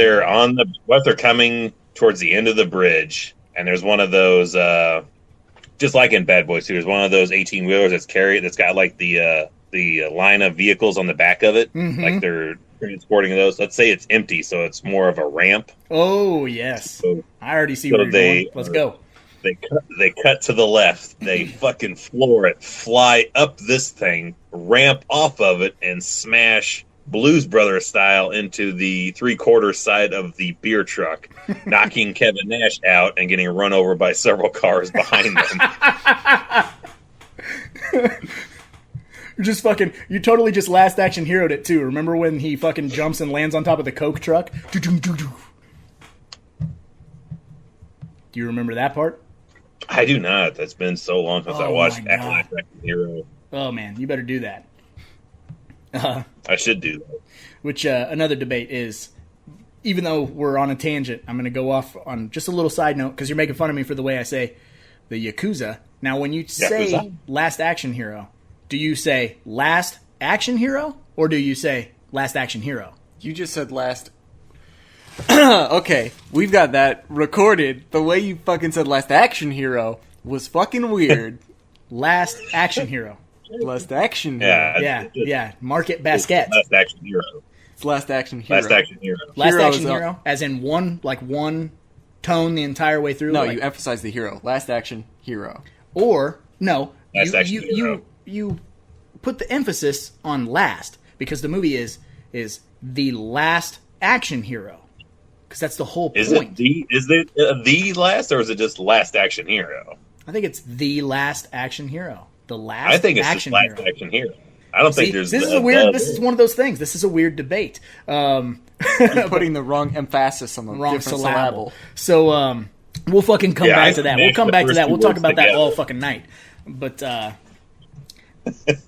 [SPEAKER 2] What if they're coming towards the end of the bridge, and there's one of those, just like in Bad Boys 2, there's one of those 18-wheelers that's got like the line of vehicles on the back of it, like they're transporting those. Let's say it's empty, so it's more of a ramp.
[SPEAKER 4] Oh yes, I already see where you're going. Let's go.
[SPEAKER 2] They cut to the left. They fucking floor it, fly up this thing, ramp off of it, and smash Blues Brothers style into the 3/4 side of the beer truck, knocking Kevin Nash out and getting run over by several cars behind them.
[SPEAKER 4] You totally just Last Action Hero'd it too. Remember when he fucking jumps and lands on top of the Coke truck? Do you remember that part?
[SPEAKER 2] I do not. That's been so long since I watched Last Action Hero.
[SPEAKER 4] Oh man, you better do that.
[SPEAKER 2] I should do that.
[SPEAKER 4] Which another debate is, even though we're on a tangent, I'm going to go off on just a little side note because you're making fun of me for the way I say the Yakuza. Now, when you say Last Action Hero, do you say Last Action Hero or do you say Last Action Hero?
[SPEAKER 3] You just said last... Okay, we've got that recorded. The way you fucking said Last Action Hero was fucking weird.
[SPEAKER 4] Last Action Hero.
[SPEAKER 3] Last Action Hero.
[SPEAKER 4] Yeah. Market Basket.
[SPEAKER 2] Last Action Hero.
[SPEAKER 3] It's Last Action Hero.
[SPEAKER 2] Last Action Hero.
[SPEAKER 4] Last Action Hero, as in one tone the entire way through.
[SPEAKER 3] No, you emphasize the hero. Last Action Hero.
[SPEAKER 4] Or no,
[SPEAKER 2] you
[SPEAKER 4] put the emphasis on last because the movie is the Last Action Hero because that's the whole point.
[SPEAKER 2] Is it the last or is it just Last Action Hero?
[SPEAKER 4] I think it's the Last Action Hero.
[SPEAKER 2] I think it's just Last Action Hero. I don't think there's...
[SPEAKER 4] This is one of those things. This is a weird debate.
[SPEAKER 3] You're putting the wrong emphasis on the wrong syllable.
[SPEAKER 4] So we'll fucking come back to that. We'll come back to that. We'll talk about that all fucking night. But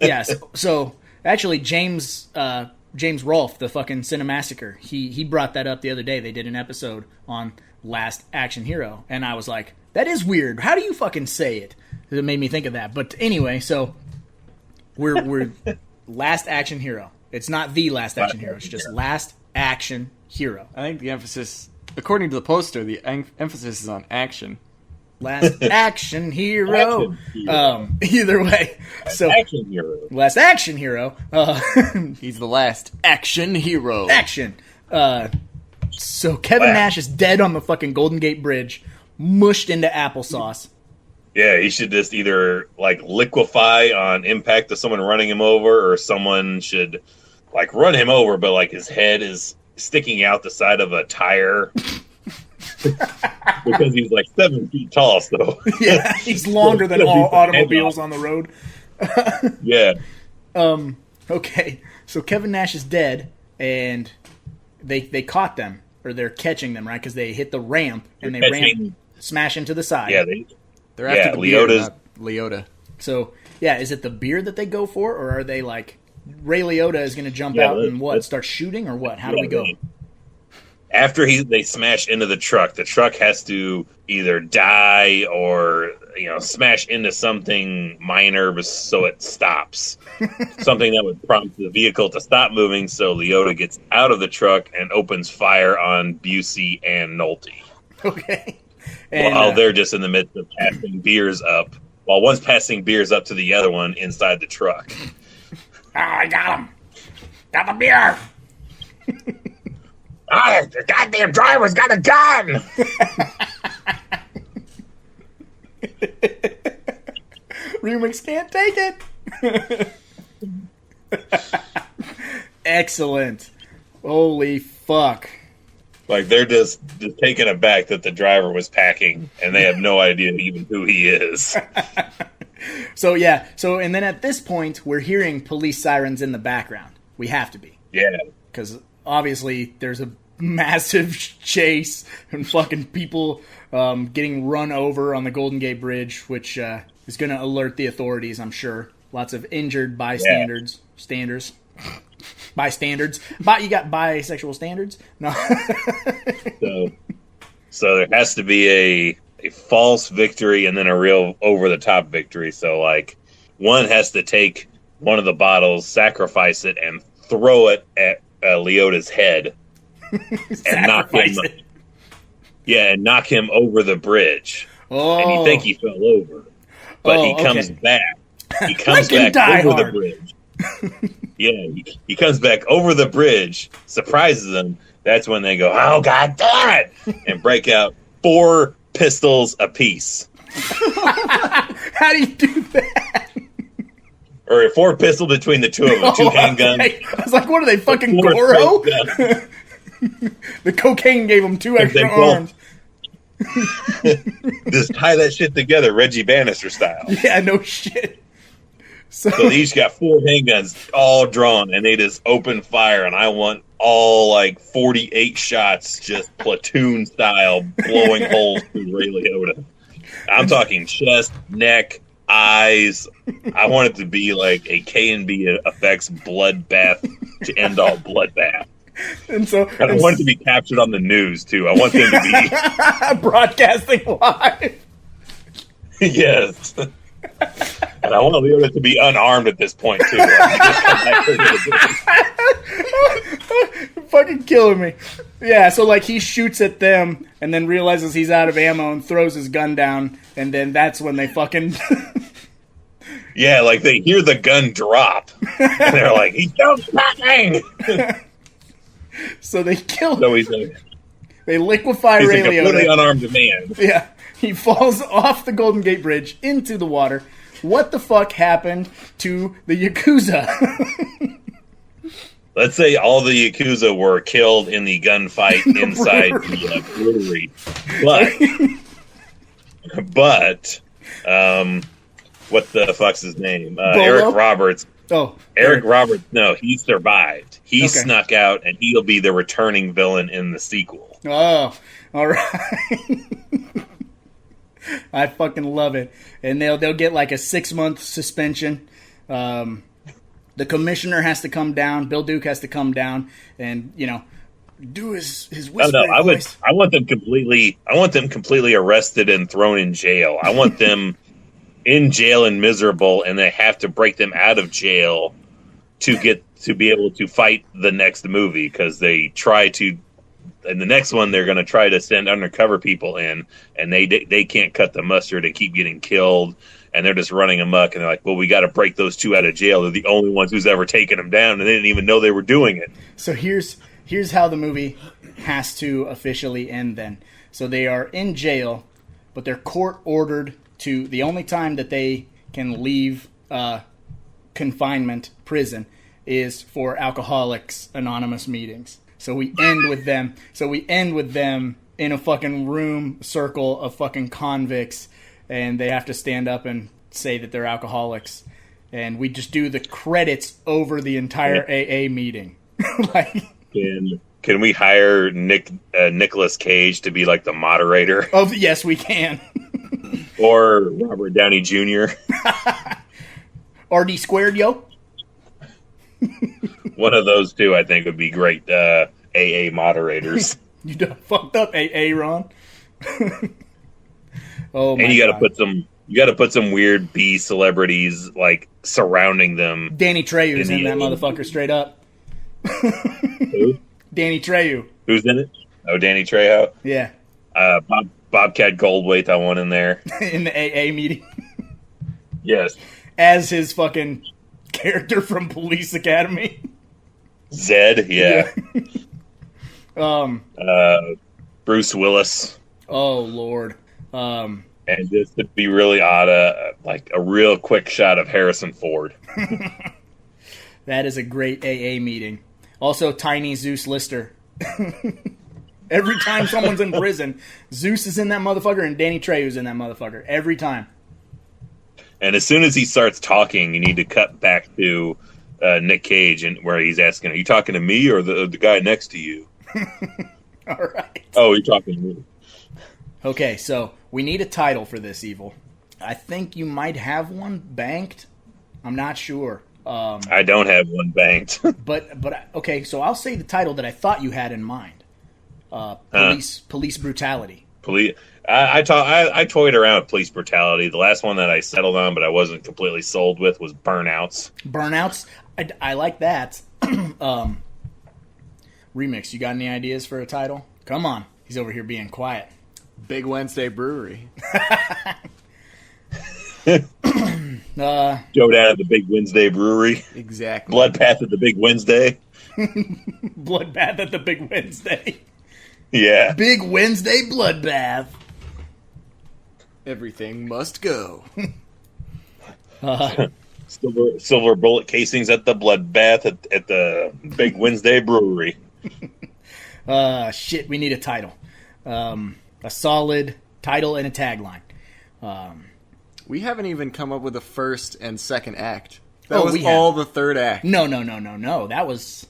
[SPEAKER 4] yeah. So actually, James Rolfe, the fucking Cinemassacre, he brought that up the other day. They did an episode on Last Action Hero, and I was like, that is weird. How do you fucking say it? It made me think of that. But anyway, so we're Last Action Hero. It's not the Last Action Hero. It's just Last Action Hero.
[SPEAKER 3] I think the emphasis, according to the poster, the emphasis is on action.
[SPEAKER 4] Last Action Hero. Either way. Last Action Hero.
[SPEAKER 3] He's the last action hero.
[SPEAKER 4] Action. So Kevin Nash is dead on the fucking Golden Gate Bridge, mushed into applesauce.
[SPEAKER 2] Yeah, he should just either like liquefy on impact to someone running him over, or someone should like run him over, but like his head is sticking out the side of a tire because he's like 7 feet tall. So
[SPEAKER 4] yeah, he's longer than all automobiles on the road.
[SPEAKER 2] Yeah.
[SPEAKER 4] Okay, so Kevin Nash is dead, and they caught them, or they're catching them, right? Because they hit the ramp and they smash into the side.
[SPEAKER 2] Yeah,
[SPEAKER 3] they're after the beer, not Leota.
[SPEAKER 4] So, yeah, is it the beer that they go for, or are they like, Ray Liotta is going to jump out and start shooting, or what? How do we go?
[SPEAKER 2] After they smash into the truck has to either die or smash into something minor so it stops. Something that would prompt the vehicle to stop moving, so Leota gets out of the truck and opens fire on Busey and Nolte.
[SPEAKER 4] Okay. And,
[SPEAKER 2] while they're just in the midst of passing beers up. While one's passing beers up to the other one inside the truck.
[SPEAKER 4] I got him. Got the beer.
[SPEAKER 2] The goddamn driver's got a gun!
[SPEAKER 4] Remix can't take it. Excellent. Holy fuck.
[SPEAKER 2] Like, they're just taken aback that the driver was packing, and they have no idea even who he is.
[SPEAKER 4] So, and then at this point, we're hearing police sirens in the background. We have to be.
[SPEAKER 2] Yeah.
[SPEAKER 4] Because obviously there's a massive chase and fucking people getting run over on the Golden Gate Bridge, which is going to alert the authorities, I'm sure. Lots of injured bystanders. Bystanders. You got bisexual standards? No.
[SPEAKER 2] So there has to be a false victory and then a real over-the-top victory. So, like, one has to take one of the bottles, sacrifice it, and throw it at Leota's head. And knock him. Yeah, and knock him over the bridge.
[SPEAKER 4] Oh.
[SPEAKER 2] And you think he fell over. But he comes back. He comes
[SPEAKER 4] Like
[SPEAKER 2] back over the bridge. Yeah, he comes back over the bridge, surprises them. That's when they go, "Oh, God damn it!" and break out 4 pistols apiece.
[SPEAKER 4] How do you do that?
[SPEAKER 2] Or 4 pistols between the two of them, 2 handguns.
[SPEAKER 4] Okay. I was like, what are they, fucking Goro? The cocaine gave them 2 extra arms.
[SPEAKER 2] Just tie that shit together, Reggie Bannister style.
[SPEAKER 4] Yeah, no shit. So
[SPEAKER 2] they each got 4 handguns all drawn, and they just open fire, and I want all, 48 shots, just platoon style, blowing holes through Ray Liotta. I'm talking chest, neck, eyes. I want it to be like a K&B effects bloodbath to end all bloodbath. And I want it to be captured on the news, too. I want them to
[SPEAKER 4] be broadcasting live.
[SPEAKER 2] Yes. And I want Leota to be unarmed at this point, too.
[SPEAKER 4] Fucking killing me. Yeah, so, he shoots at them and then realizes he's out of ammo and throws his gun down, and then that's when they fucking...
[SPEAKER 2] Yeah, they hear the gun drop, and they're like, "He's still packing!"
[SPEAKER 4] So they kill him.
[SPEAKER 2] So he's
[SPEAKER 4] they liquefy Ray Liotta.
[SPEAKER 2] He's a completely unarmed man.
[SPEAKER 4] Yeah. He falls off the Golden Gate Bridge into the water. What the fuck happened to the Yakuza?
[SPEAKER 2] Let's say all the Yakuza were killed in the gunfight inside the brewery. But, what the fuck's his name? Eric Roberts.
[SPEAKER 4] Oh,
[SPEAKER 2] Eric Roberts. No, he survived. He snuck out, and he'll be the returning villain in the sequel.
[SPEAKER 4] Oh, all right. I fucking love it. And they'll get a 6-month suspension. The commissioner has to come down. Bill Duke has to come down and, do his whispering voice.
[SPEAKER 2] I want them completely arrested and thrown in jail. I want them in jail and miserable, and they have to break them out of jail to be able to fight the next movie, because they try to. In the next one, they're going to try to send undercover people in, and they can't cut the mustard and keep getting killed, and they're just running amok. And they're like, "Well, we got to break those 2 out of jail. They're the only ones who's ever taken them down, and they didn't even know they were doing it."
[SPEAKER 4] So here's how the movie has to officially end. Then, so they are in jail, but they're court ordered to. The only time that they can leave confinement prison is for Alcoholics Anonymous meetings. So we end with them. In a fucking room circle of fucking convicts, and they have to stand up and say that they're alcoholics. And we just do the credits over the entire AA meeting.
[SPEAKER 2] Can we hire Nicolas Cage to be the moderator?
[SPEAKER 4] Oh, yes, we can.
[SPEAKER 2] Or Robert Downey Jr.
[SPEAKER 4] RD squared, yo.
[SPEAKER 2] One of those 2, I think, would be great AA moderators.
[SPEAKER 4] You done fucked up, AA, Ron. Oh, my
[SPEAKER 2] and you got to
[SPEAKER 4] God.
[SPEAKER 2] put some You got to put some weird B celebrities like surrounding them.
[SPEAKER 4] Danny Trejo's in that
[SPEAKER 2] A.
[SPEAKER 4] motherfucker straight up.
[SPEAKER 2] Who?
[SPEAKER 4] Danny Trejo.
[SPEAKER 2] Who's in it? Oh, Danny Trejo.
[SPEAKER 4] Yeah.
[SPEAKER 2] Bobcat Goldthwait, I want in there.
[SPEAKER 4] In the AA meeting.
[SPEAKER 2] Yes.
[SPEAKER 4] As his fucking character from Police Academy.
[SPEAKER 2] Zed, yeah. Bruce Willis.
[SPEAKER 4] Oh, Lord.
[SPEAKER 2] And just to be really odd, like a real quick shot of Harrison Ford.
[SPEAKER 4] That is a great AA meeting. Also, Tiny Zeus Lister. Every time someone's in prison, Zeus is in that motherfucker and Danny Trejo's in that motherfucker. Every time.
[SPEAKER 2] And as soon as he starts talking, you need to cut back to Nick Cage, and where he's asking, "Are you talking to me or the guy next to you?"
[SPEAKER 4] All right.
[SPEAKER 2] Oh, you're talking to me.
[SPEAKER 4] Okay, so we need a title for this, Evil. I think you might have one banked. I'm not sure.
[SPEAKER 2] I don't have one banked.
[SPEAKER 4] But okay, so I'll say the title that I thought you had in mind. Police brutality.
[SPEAKER 2] Police. I toyed around with police brutality. The last one that I settled on, but I wasn't completely sold with, was Burnouts.
[SPEAKER 4] Burnouts. I like that. Remix. You got any ideas for a title? Come on. He's over here being quiet.
[SPEAKER 3] Big Wednesday Brewery.
[SPEAKER 2] Showdown at the Big Wednesday Brewery.
[SPEAKER 3] Exactly.
[SPEAKER 2] Bloodbath at the Big Wednesday.
[SPEAKER 4] Bloodbath at the Big Wednesday.
[SPEAKER 2] Yeah.
[SPEAKER 4] Big Wednesday bloodbath.
[SPEAKER 3] Everything must go.
[SPEAKER 2] Silver bullet casings at the Bloodbath at the Big Wednesday Brewery.
[SPEAKER 4] Shit, we need a title. A solid title and a tagline.
[SPEAKER 3] We haven't even come up with a first and second act. That was
[SPEAKER 4] we
[SPEAKER 3] all
[SPEAKER 4] have.
[SPEAKER 3] the third act.
[SPEAKER 4] No. That was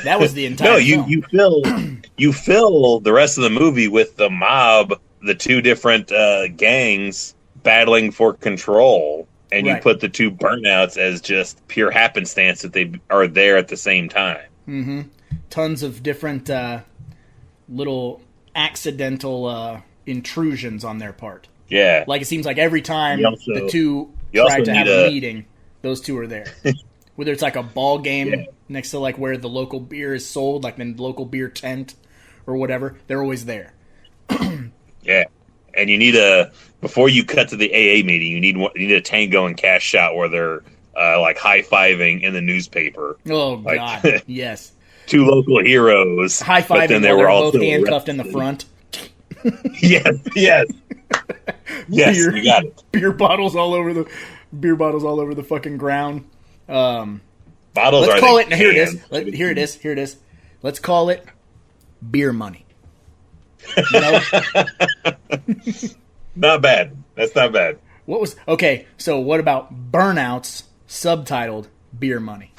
[SPEAKER 4] the entire
[SPEAKER 2] No,
[SPEAKER 4] film.
[SPEAKER 2] you fill the rest of the movie with the mob, the two different gangs battling for control, and you
[SPEAKER 4] Right.
[SPEAKER 2] put the two burnouts as just pure happenstance that they are there at the same time.
[SPEAKER 4] Mm-hmm. Tons of different little accidental intrusions on their part.
[SPEAKER 2] Yeah.
[SPEAKER 4] Like, it seems like every time
[SPEAKER 2] Also-
[SPEAKER 4] the two
[SPEAKER 2] you
[SPEAKER 4] try
[SPEAKER 2] also
[SPEAKER 4] to have
[SPEAKER 2] need
[SPEAKER 4] a
[SPEAKER 2] a-
[SPEAKER 4] meeting, those two are there. Whether it's like a ball game
[SPEAKER 2] Yeah.
[SPEAKER 4] next to like where the local beer is sold, like the local beer tent or whatever, they're always there.
[SPEAKER 2] Yeah. And you need before you cut to the AA meeting, you need a Tango and Cash shot where they're like high-fiving in the newspaper.
[SPEAKER 4] Oh,
[SPEAKER 2] Like-
[SPEAKER 4] God. Yes.
[SPEAKER 2] Two local heroes.
[SPEAKER 4] High-fiving
[SPEAKER 2] but then
[SPEAKER 4] while
[SPEAKER 2] they were
[SPEAKER 4] they're
[SPEAKER 2] also
[SPEAKER 4] both handcuffed in the
[SPEAKER 2] arrested.
[SPEAKER 4] front.
[SPEAKER 2] Yes, yes. Yes,
[SPEAKER 4] Beer.
[SPEAKER 2] you got it.
[SPEAKER 4] Beer bottles all over the fucking ground.
[SPEAKER 2] Bottles
[SPEAKER 4] Let's
[SPEAKER 2] are
[SPEAKER 4] call
[SPEAKER 2] the
[SPEAKER 4] it. Here it is.
[SPEAKER 2] cans.
[SPEAKER 4] Here it is. Let's call it beer money. You know?
[SPEAKER 2] Not bad. That's not bad.
[SPEAKER 4] What was okay? So what about Burnouts subtitled beer money?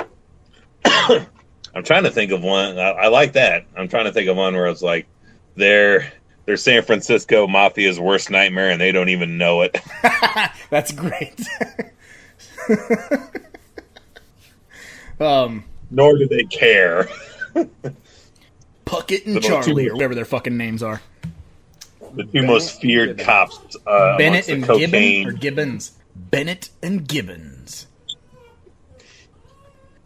[SPEAKER 2] I'm trying to think of one. I like that. I'm trying to think of one where it's like they're San Francisco Mafia's worst nightmare and they don't even know it.
[SPEAKER 4] That's great.
[SPEAKER 2] Nor do they care.
[SPEAKER 4] Puckett and
[SPEAKER 2] The most
[SPEAKER 4] Charlie,
[SPEAKER 2] two-
[SPEAKER 4] or whatever their fucking names are.
[SPEAKER 2] The two most feared cops
[SPEAKER 4] Bennett
[SPEAKER 2] amongst the
[SPEAKER 4] and
[SPEAKER 2] cocaine.
[SPEAKER 4] Gibbon or Gibbons. Bennett and Gibbons.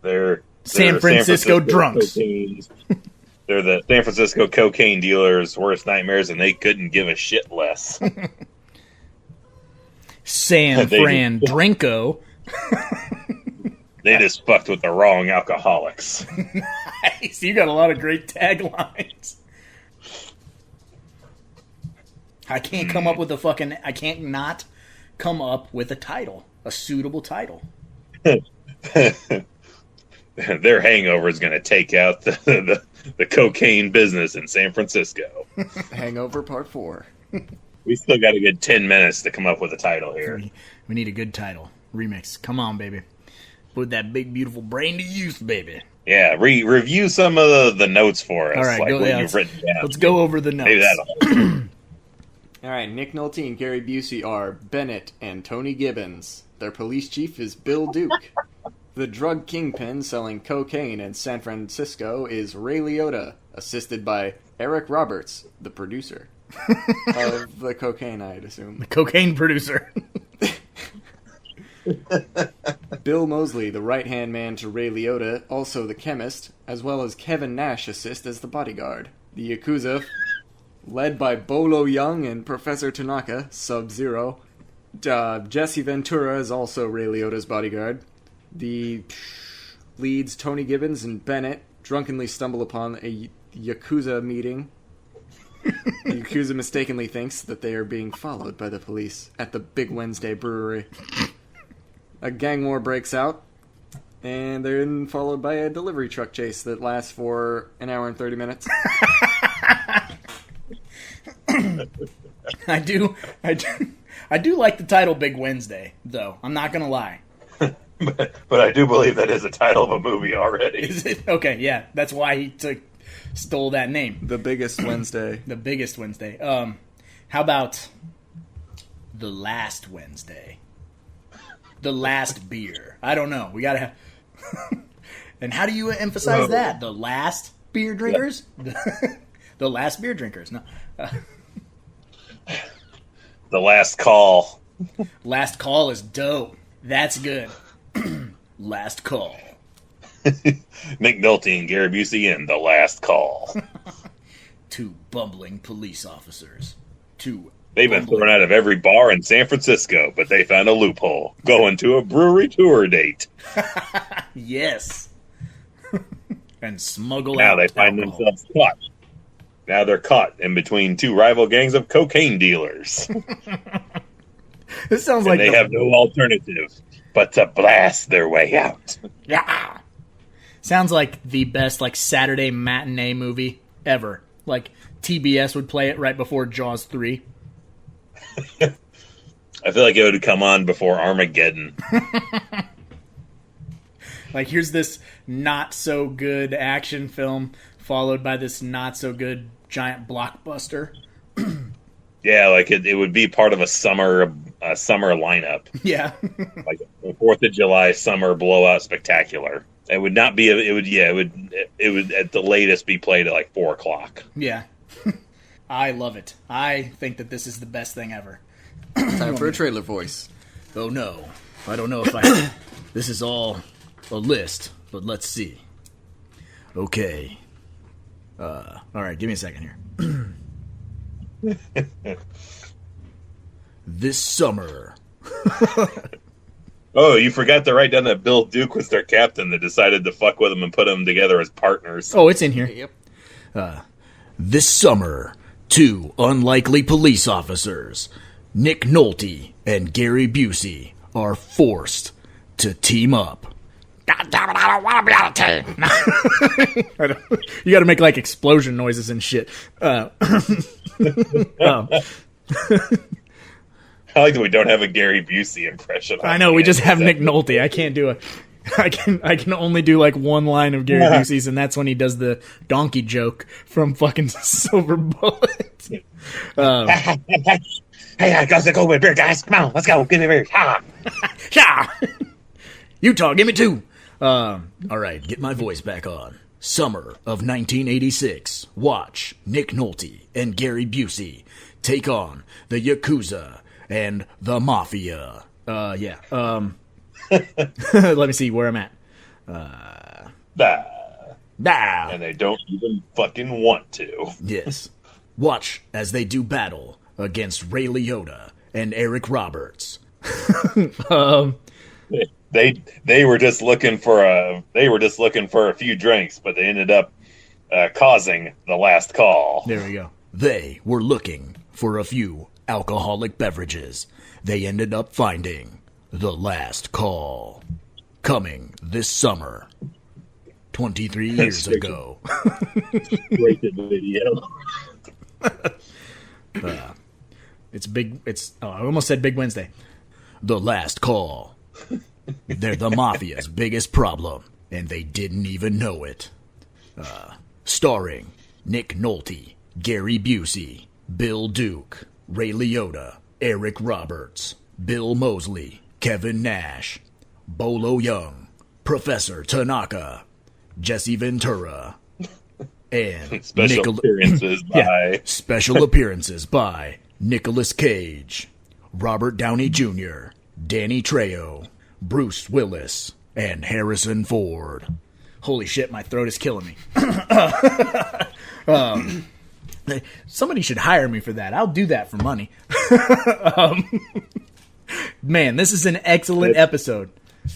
[SPEAKER 2] They're
[SPEAKER 4] San Francisco drunks.
[SPEAKER 2] cocaines. They're the San Francisco cocaine dealers' worst nightmares, and they couldn't give a shit less.
[SPEAKER 4] San
[SPEAKER 2] They-
[SPEAKER 4] Fran Drinko.
[SPEAKER 2] They just fucked with the wrong alcoholics.
[SPEAKER 4] Nice. You got a lot of great taglines. I can't come up with a fucking. I can't not come up with a title, a suitable title.
[SPEAKER 2] Their hangover is going to take out the cocaine business in San Francisco.
[SPEAKER 3] Hangover Part 4.
[SPEAKER 2] We still got a good 10 minutes to come up with a title here.
[SPEAKER 4] We need a good title. Remix. Come on, baby. Put that big, beautiful brain to use, baby.
[SPEAKER 2] Yeah, review some of the notes for us.
[SPEAKER 4] All right,
[SPEAKER 2] like
[SPEAKER 4] go,
[SPEAKER 2] what
[SPEAKER 4] yeah,
[SPEAKER 2] you've written down.
[SPEAKER 4] let's go over the notes.
[SPEAKER 2] Maybe that'll
[SPEAKER 3] All right, Nick Nolte and Gary Busey are Bennett and Tony Gibbons. Their police chief is Bill Duke. The drug kingpin selling cocaine in San Francisco is Ray Liotta, assisted by Eric Roberts, the producer of the cocaine, I'd assume.
[SPEAKER 4] Cocaine producer.
[SPEAKER 3] Bill Moseley, the right-hand man to Ray Liotta, also the chemist, as well as Kevin Nash assist as the bodyguard. The Yakuza, led by Bolo Young and Professor Tanaka, Sub-Zero. Jesse Ventura is also Ray Liotta's bodyguard. The leads Tony Gibbons and Bennett drunkenly stumble upon a Yakuza meeting. The Yakuza mistakenly thinks that they are being followed by the police at the Big Wednesday Brewery. A gang war breaks out, and they're then followed by a delivery truck chase that lasts for an hour and 30 minutes.
[SPEAKER 4] I do like the title Big Wednesday, though. I'm not gonna lie.
[SPEAKER 2] But I do believe that is the title of a movie already.
[SPEAKER 4] Is it? Okay, yeah. That's why he stole that name.
[SPEAKER 3] The Biggest Wednesday.
[SPEAKER 4] The Biggest Wednesday. How about The Last Wednesday? The Last Beer. I don't know. We gotta have... And how do you emphasize that? The last beer drinkers? The last beer drinkers. No.
[SPEAKER 2] The Last Call.
[SPEAKER 4] Last Call is dope. That's good. Last Call.
[SPEAKER 2] Nick Nolte and Gary Busey in The Last Call.
[SPEAKER 4] Two bumbling police officers.
[SPEAKER 2] They've been thrown out of every bar in San Francisco, but they found a loophole. Going to a brewery tour date.
[SPEAKER 4] Yes. And smuggle
[SPEAKER 2] now
[SPEAKER 4] out
[SPEAKER 2] they find
[SPEAKER 4] alcohol.
[SPEAKER 2] themselves caught. Now they're caught in between two rival gangs of cocaine dealers.
[SPEAKER 4] This sounds
[SPEAKER 2] And
[SPEAKER 4] like
[SPEAKER 2] they have no alternative but to blast their way out.
[SPEAKER 4] Yeah. Sounds like the best Saturday matinee movie ever. TBS would play it right before Jaws 3.
[SPEAKER 2] I feel like it would come on before Armageddon.
[SPEAKER 4] Here's this not so good action film followed by this not so good giant blockbuster.
[SPEAKER 2] Yeah, it would be part of a summer lineup.
[SPEAKER 4] Yeah.
[SPEAKER 2] Like a 4th of July summer blowout spectacular. It would not be. It would at the latest be played at 4:00.
[SPEAKER 4] Yeah. I love it. I think that this is the best thing ever.
[SPEAKER 3] Time for a trailer voice.
[SPEAKER 4] Oh no. I don't know if I... This is all a list, but let's see. Okay. Alright, give me a second here. This summer...
[SPEAKER 2] Oh, you forgot to write down that Bill Duke was their captain that decided to fuck with them and put them together as partners.
[SPEAKER 4] Oh, it's in here.
[SPEAKER 3] Yep.
[SPEAKER 4] This summer, two unlikely police officers, Nick Nolte and Gary Busey, are forced to team up. God damn it, I don't want to be on a team. You gotta make explosion noises and shit.
[SPEAKER 2] I like that we don't have a Gary Busey impression.
[SPEAKER 4] I know, we just have Nick Nolte. I can't do I can only do one line of Gary Busey's, and that's when he does the donkey joke from fucking Silver Bullet.
[SPEAKER 2] Hey, let's go with beer, guys. Come on, let's go. Give me a beer.
[SPEAKER 4] Yeah. Utah, give me two. All right, get my voice back on. Summer of 1986. Watch Nick Nolte and Gary Busey take on the Yakuza and the Mafia. Yeah. Let me see where I'm at.
[SPEAKER 2] And they don't even fucking want to.
[SPEAKER 4] Yes. Watch as they do battle against Ray Liotta and Eric Roberts.
[SPEAKER 2] They were just looking for a few drinks, but they ended up causing the last call.
[SPEAKER 4] There we go. They were looking for a few alcoholic beverages. They ended up finding the last call. Coming this summer. 23 years ago.
[SPEAKER 2] Great video.
[SPEAKER 4] I almost said Big Wednesday. The Last Call. They're the Mafia's biggest problem, and they didn't even know it. Starring Nick Nolte, Gary Busey, Bill Duke, Ray Liotta, Eric Roberts, Bill Moseley, Kevin Nash, Bolo Young, Professor Tanaka, Jesse Ventura, and
[SPEAKER 2] special appearances by
[SPEAKER 4] Nicolas Cage, Robert Downey Jr., Danny Trejo, Bruce Willis, and Harrison Ford. Holy shit, my throat is killing me. Somebody should hire me for that. I'll do that for money. Man, this is an excellent episode.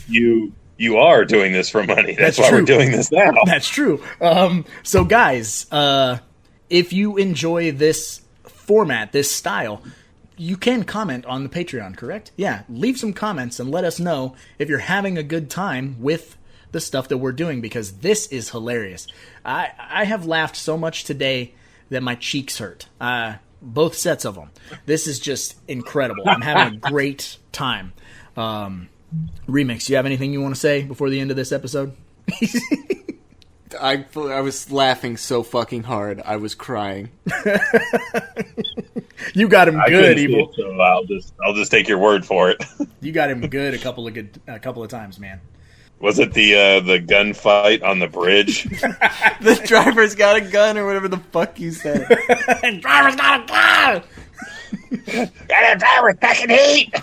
[SPEAKER 2] You are doing this for money. That's why
[SPEAKER 4] true.
[SPEAKER 2] we're doing this now.
[SPEAKER 4] That's true. So guys, if you enjoy this format, this style, you can comment on the Patreon, correct? Yeah, leave some comments and let us know if you're having a good time with the stuff that we're doing, because this is hilarious. I have laughed so much today that my cheeks hurt. Both sets of them. This is just incredible. I'm having a great time. Remix, you have anything you want to say before the end of this episode?
[SPEAKER 3] I was laughing so fucking hard. I was crying.
[SPEAKER 4] You got him good, Evil.
[SPEAKER 2] So I'll just take your word for it.
[SPEAKER 4] You got him good a couple of times, man.
[SPEAKER 2] Was it the gunfight on the bridge?
[SPEAKER 3] The driver's got a gun, or whatever the fuck you said.
[SPEAKER 4] Driver's got a gun!
[SPEAKER 2] Got a driver fucking heat!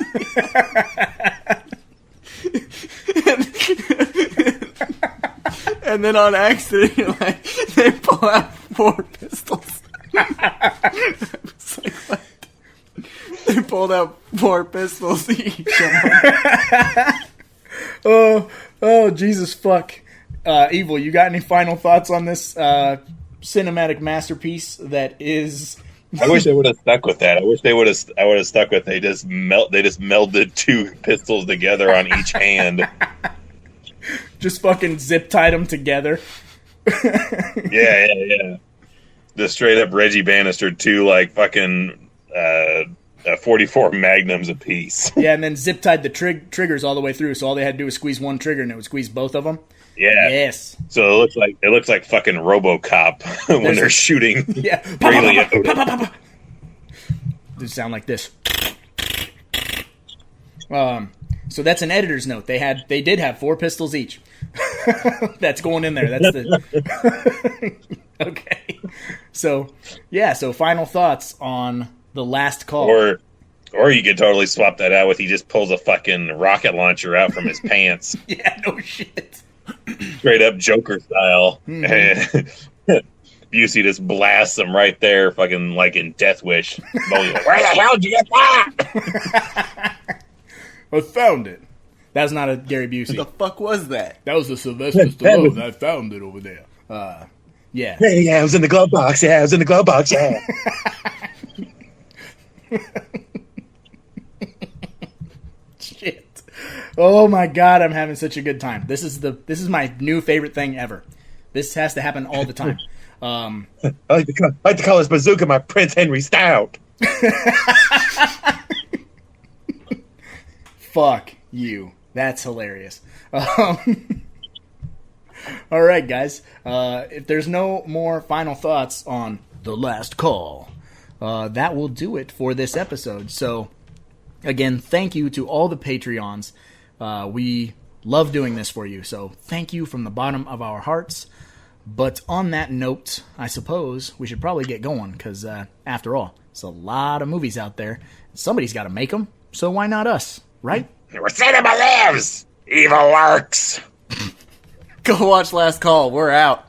[SPEAKER 3] And then on accident, you're like, they pull out 4 pistols. It's like, what? They pulled out 4 pistols each.
[SPEAKER 4] Oh, Jesus fuck. Evil, you got any final thoughts on this cinematic masterpiece that is...
[SPEAKER 2] I wish they would have stuck with that. I wish I would have stuck with they just melded 2 pistols together on each hand.
[SPEAKER 4] Just fucking zip tied them together.
[SPEAKER 2] Yeah. Just straight up Reggie Bannister 2 like fucking 44 magnums apiece.
[SPEAKER 4] Yeah, and then zip tied the triggers all the way through, so all they had to do was squeeze one trigger and it would squeeze both of them.
[SPEAKER 2] Yeah.
[SPEAKER 4] Yes.
[SPEAKER 2] So it looks like fucking RoboCop when they're shooting.
[SPEAKER 4] Yeah.
[SPEAKER 2] Ray Liotta.
[SPEAKER 4] Does sound like this. So that's an editor's note. They did have 4 pistols each. That's going in there. That's the okay. So yeah. So final thoughts on the last call.
[SPEAKER 2] Or you could totally swap that out with he just pulls a fucking rocket launcher out from his pants.
[SPEAKER 4] Yeah. No shit.
[SPEAKER 2] Straight up Joker style.
[SPEAKER 4] Mm-hmm.
[SPEAKER 2] Busey just blasts him right there, fucking like in Death Wish. Where the hell did you get that?
[SPEAKER 4] I found it. That's not a Gary Busey.
[SPEAKER 3] What the fuck was that?
[SPEAKER 4] That was the Sylvester Stallone. I found it over there. Yeah.
[SPEAKER 2] Yeah, it was in the glove box. Yeah.
[SPEAKER 4] Shit. Oh my god, I'm having such a good time. This is my new favorite thing ever. This has to happen all the time.
[SPEAKER 2] I like to call his bazooka my Prince Henry Stout.
[SPEAKER 4] Fuck you. That's hilarious. All right, guys. If there's no more final thoughts on The Last Call, that will do it for this episode. So, again, thank you to all the Patreons. We love doing this for you, so thank you from the bottom of our hearts. But on that note, I suppose we should probably get going, because after all, it's a lot of movies out there. Somebody's got to make them, so why not us, right?
[SPEAKER 2] Where cinema lives, evil works.
[SPEAKER 3] Go watch Last Call. We're out.